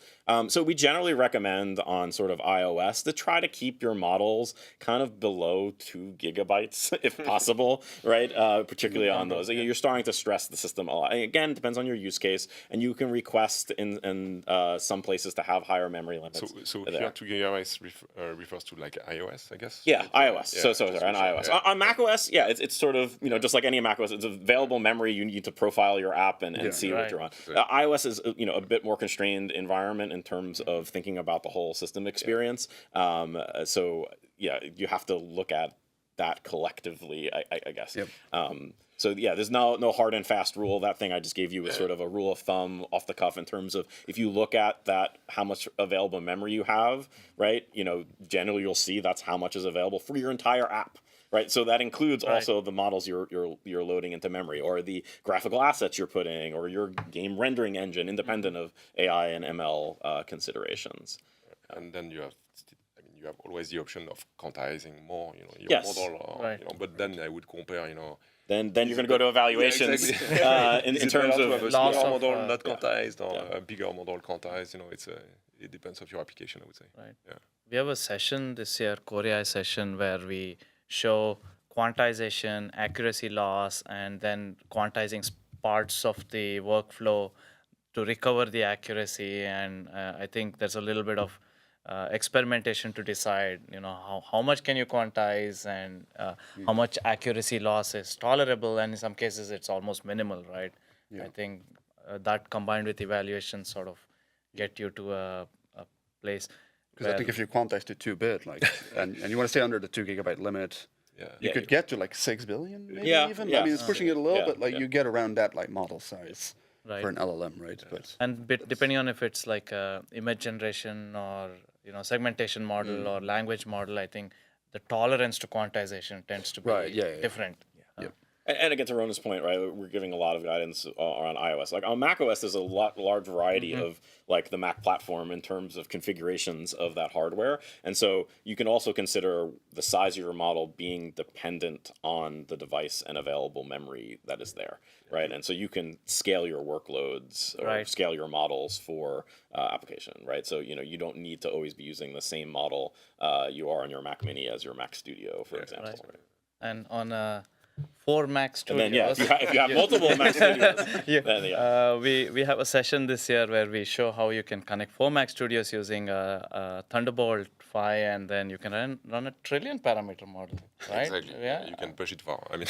So we generally recommend on sort of iOS to try to keep your models kind of below 2 gigabytes if possible, right? Particularly on those. You're starting to stress the system a lot. Again, it depends on your use case, and you can request in some places to have higher memory limits. So here 2 gigabytes refers to like iOS, I guess? Yeah, iOS. Yeah, so on iOS. Yeah. On macOS, yeah, it's sort of, just like any macOS, it's available memory. You need to profile your app and see what you're on. iOS is a bit more constrained environment in terms of thinking about the whole system experience. So yeah, you have to look at that collectively, I guess. Yep. So yeah, there's no hard and fast rule. That thing I just gave you is sort of a rule of thumb off the cuff in terms of if you look at that, how much available memory you have, right? Generally you'll see that's how much is available for your entire app. Right, so that includes also the models you're loading into memory, or the graphical assets you're putting, or your game rendering engine, independent of AI and ML considerations. And then you have always the option of quantizing more, your model, or, but then I would compare, Then you're going to go to evaluations in terms of a smaller model not quantized or a bigger model quantized. It depends on your application, I would say. Right. Yeah. We have a session this year, Core AI session, where we show quantization, accuracy loss, and then quantizing parts of the workflow to recover the accuracy. And I think there's a little bit of experimentation to decide, how much can you quantize and how much accuracy loss is tolerable. And in some cases, it's almost minimal, right? Yeah. I think that combined with evaluation sort of get you to a place. Because I think if you quantize to 2-bit, and you want to stay under the 2 gigabyte limit, you could get to like 6 billion, maybe even. Yeah. I mean, it's pushing it a little, but you get around that model size for an LLM, right? But depending on if it's like image generation or segmentation model or language model, I think the tolerance to quantization tends to be different. And again, to Rona's point, right, we're giving a lot of guidance on iOS. Like on macOS, there's a large variety of the Mac platform in terms of configurations of that hardware. And so you can also consider the size of your model being dependent on the device and available memory that is there, right? And so you can scale your workloads or scale your models for application, right? So, you don't need to always be using the same model you are on your Mac Mini as your Mac Studio, for example. Right. And on 4 Mac Studios. And then, if you have multiple Mac Studios, then we have a session this year where we show how you can connect 4 Mac Studios using a Thunderbolt 5, and then you can run a trillion parameter model, right? Exactly. Yeah. You can push it far. I mean,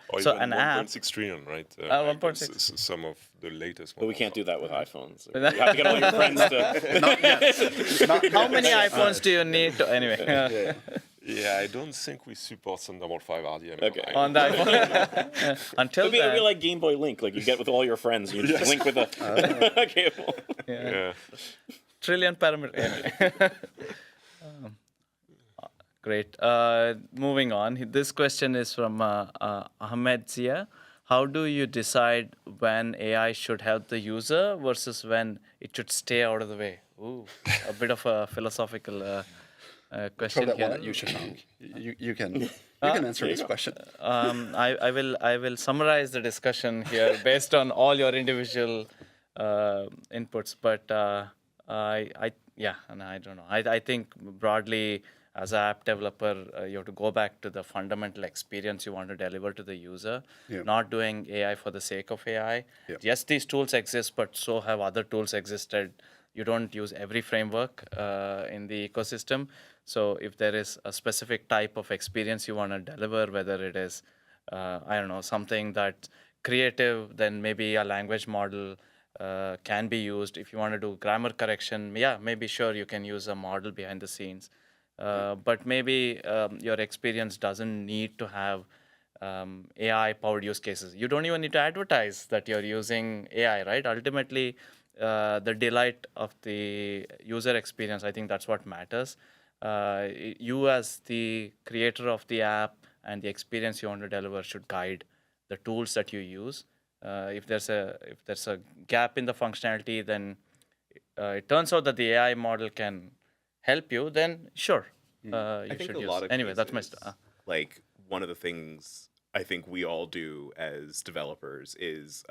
or so even an 1.6 trillion, right? 1.6. Some of the latest ones. But we can't do that with iPhones. You have to get all your friends to. How many iPhones do you need to anyway? Yeah, I don't think we support Thunderbolt 5 RDMA. Okay. On the iPhone. Until then, it'd be like Game Boy Link, like you get with all your friends, you just link with a cable. Yeah. Trillion parameter. Great. Moving on. This question is from Ahmed Zia. How do you decide when AI should help the user versus when it should stay out of the way? Ooh, a bit of a philosophical question throw that here. one at you, Shashank. You can answer this question. I will summarize the discussion here based on all your individual inputs, but I don't know. I think broadly, as an app developer, you have to go back to the fundamental experience you want to deliver to the user, not doing AI for the sake of AI. Yes, these tools exist, but so have other tools existed. You don't use every framework in the ecosystem. So if there is a specific type of experience you want to deliver, whether it is, something that's creative, then maybe a language model can be used. If you want to do grammar correction, yeah, maybe sure you can use a model behind the scenes. But maybe your experience doesn't need to have AI-powered use cases. You don't even need to advertise that you're using AI, right? Ultimately, the delight of the user experience, I think that's what matters. You as the creator of the app and the experience you want to deliver should guide the tools that you use. If there's a gap in the functionality, then it turns out that the AI model can help you, then sure, you I think should a use. lot of Anyway, that's my. cases, like one of the things I think we all do as developers is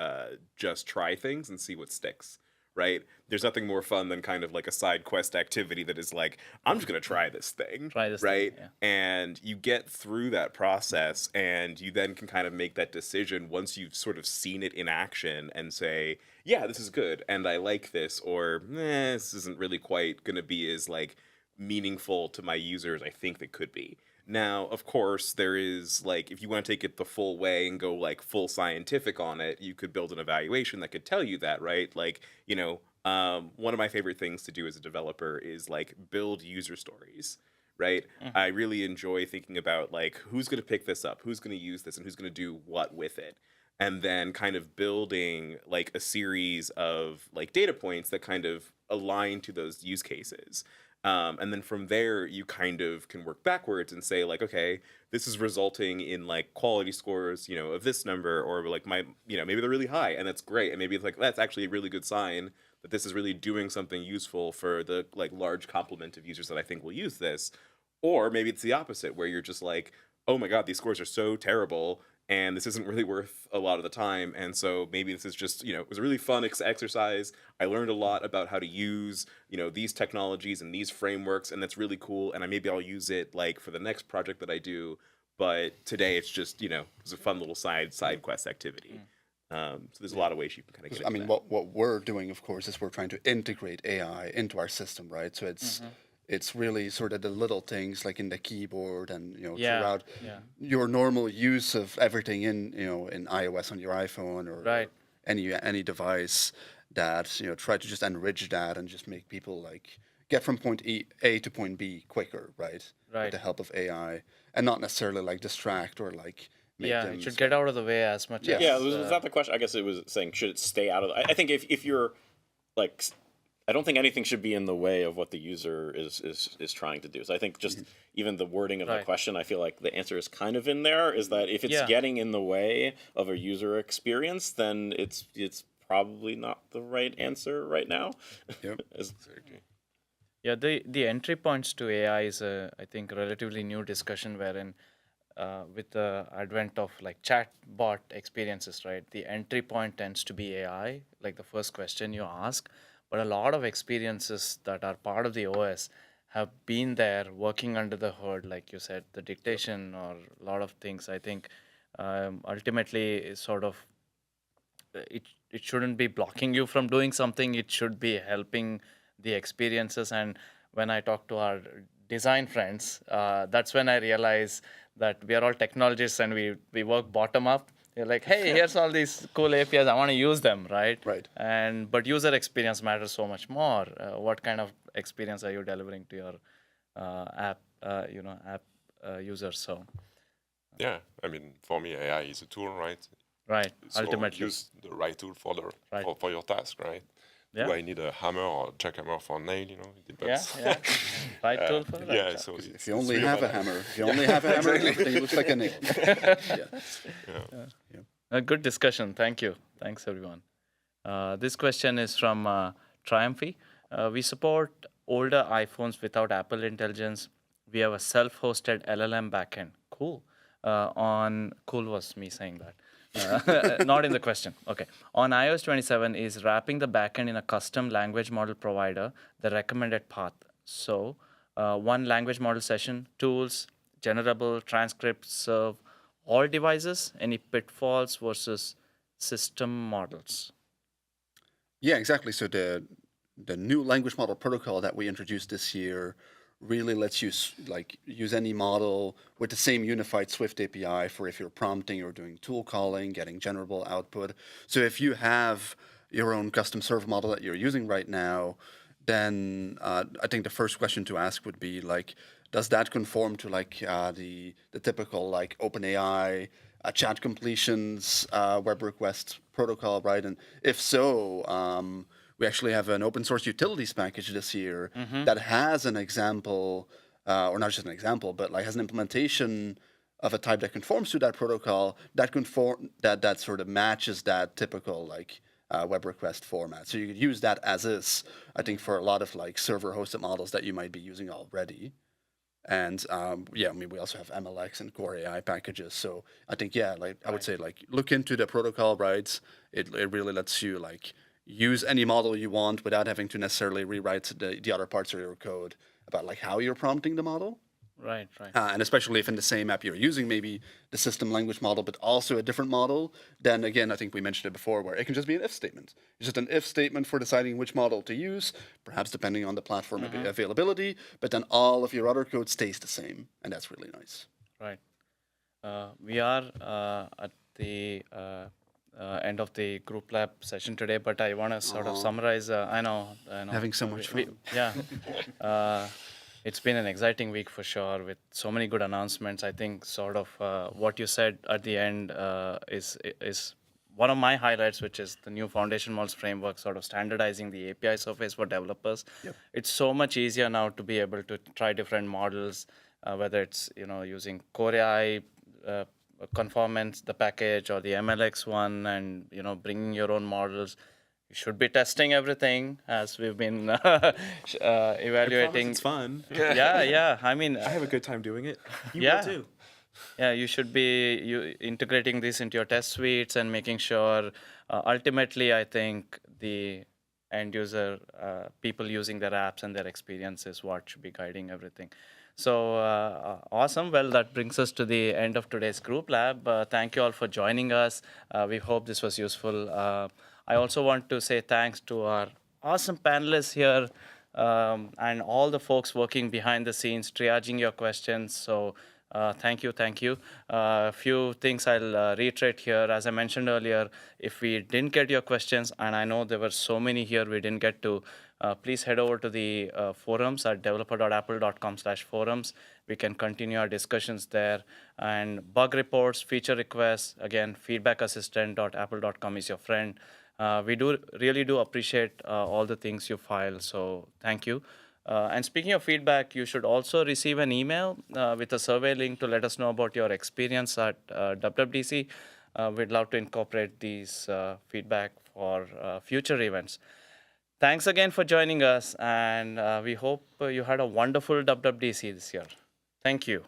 just try things and see what sticks. Right? There's nothing more fun than kind of like a side quest activity that is like, I'm just gonna try this thing. Try this thing, right? yeah. And you get through that process, and you then can kind of make that decision once you've sort of seen it in action and say, yeah, this is good, and I like this, or this isn't really quite gonna be as like meaningful to my users I think they could be. Now, of course, there is like, if you want to take it the full way and go like full scientific on it, you could build an evaluation that could tell you that, right? Like, one of my favorite things to do as a developer is like build user stories, right? I really enjoy thinking about like who's going to pick this up, who's going to use this, and who's going to do what with it. And then kind of building like a series of like data points that kind of align to those use cases. And then from there, you kind of can work backwards and say like, okay, this is resulting in like quality scores, of this number, or like maybe they're really high, and that's great, and maybe it's like that's actually a really good sign that this is really doing something useful for the like large complement of users that I think will use this. Or maybe it's the opposite, where you're just like, oh my god, these scores are so terrible, and this isn't really worth a lot of the time. And so maybe this is just, it was a really fun exercise. I learned a lot about how to use, these technologies and these frameworks, and that's really cool. And maybe I'll use it like for the next project that I do. But today it's just, it's a fun little side quest activity. So there's a lot of ways you can kind of get into that. What we're doing, of course, is we're trying to integrate AI into our system, right? So it's really sort of the little things like in the keyboard and throughout your normal use of everything in iOS on your iPhone or any device that try to just enrich that and just make people like get from point A to point B quicker, right? With the help of AI, and not necessarily like distract or like make them it should get out of the way as much as. Yeah, was that the question? I guess it was saying, should it stay out of I think if you're like, I don't think anything should be in the way of what the user is trying to do. So I think just even the wording of the question, I feel like the answer is kind of in there, is that if it's getting in the way of a user experience, then it's probably not the right answer right now. Yep. Yeah, the entry points to AI is I think relatively new discussion wherein with the advent of like chatbot experiences, right? The entry point tends to be AI, like the first question you ask. But a lot of experiences that are part of the OS have been there working under the hood, like you said, the dictation or a lot of things. I think ultimately is sort of it shouldn't be blocking you from doing something. It should be helping the experiences. And when I talk to our design friends, that's when I realize that we are all technologists and we work bottom up. They're like, hey, here's all these cool APIs. I want to use them, right? Right. But user experience matters so much more. What kind of experience are you delivering to your app users? So. Yeah, I mean, for me, AI is a tool, right? Right. So Ultimately. use the right tool for for your task, right? Yeah. Do I need a hammer or a jackhammer for a nail? It depends. Yeah. Right tool for right. Yeah, so if you only have a hammer, then it looks like a nail. A good discussion. Thank you. Thanks, everyone. This question is from Triumphy. We support older iPhones without Apple Intelligence. We have a self-hosted LLM backend. Cool. Cool was me saying that. Not in the question. Okay. On iOS 27, is wrapping the backend in a custom language model provider the recommended path? So, one language model session, tools, generable, transcripts, serve all devices. Any pitfalls versus system models? Yeah, exactly. So the new language model protocol that we introduced this year really lets you use any model with the same unified Swift API for if you're prompting or doing tool calling, getting generable output. So if you have your own custom server model that you're using right now, then I think the first question to ask would be like, does that conform to like the typical like OpenAI chat completions web request protocol, right? And if so, we actually have an open source utilities package this year that has an example, or not just an example, but like has an implementation of a type that conforms to that protocol that sort of matches that typical like web request format. So you could use that as is, I think, for a lot of like server hosted models that you might be using already. And yeah, I mean, we also have MLX and Core AI packages. So I think, yeah, like I would say, like look into the protocol, right? It really lets you like use any model you want without having to necessarily rewrite the other parts of your code about like how you're prompting the model. Right, right. And especially if in the same app you're using maybe the system language model, but also a different model, then again, I think we mentioned it before, where it can just be an if statement. It's just an if statement for deciding which model to use, perhaps depending on the platform availability, but then all of your other code stays the same, and that's really nice. Right. We are at the end of the group lab session today, but I want to sort of summarize. I know. Having so much fun. Yeah. It's been an exciting week for sure, with so many good announcements. I think sort of what you said at the end is one of my highlights, which is the new foundation models framework, sort of standardizing the API surface for developers. Yep. It's so much easier now to be able to try different models, whether it's using Core AI conformance, the package, or the MLX one, and bringing your own models. You should be testing everything, as we've been evaluating. It's fun. Yeah. I mean, I have a good time doing it. You Yeah. will too. yeah, you should be integrating this into your test suites and making sure. Ultimately, I think the end user, people using their apps and their experience is what should be guiding everything. So awesome. Well, that brings us to the end of today's group lab. Thank you all for joining us. We hope this was useful. I also want to say thanks to our awesome panelists here and all the folks working behind the scenes, triaging your questions. So thank you. A few things I'll reiterate here. As I mentioned earlier, if we didn't get your questions, and I know there were so many here we didn't get to, please head over to the forums at developer.apple.com/forums. We can continue our discussions there. And bug reports, feature requests, again, feedbackassistant.apple.com is your friend. We really do appreciate all the things you file, so thank you. And speaking of feedback, you should also receive an email with a survey link to let us know about your experience at WWDC. We'd love to incorporate these feedback for future events. Thanks again for joining us, and we hope you had a wonderful WWDC this year. Thank you.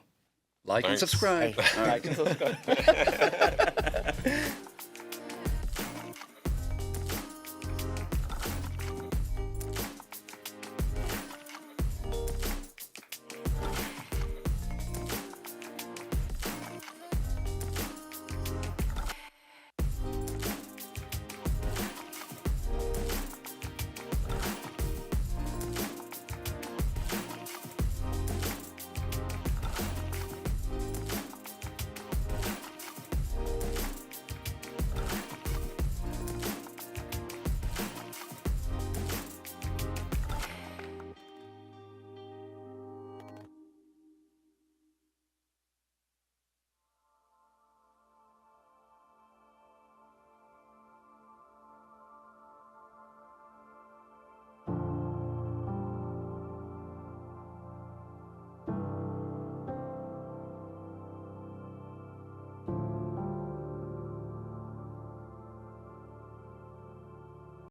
Like and Thanks. subscribe. Like and subscribe.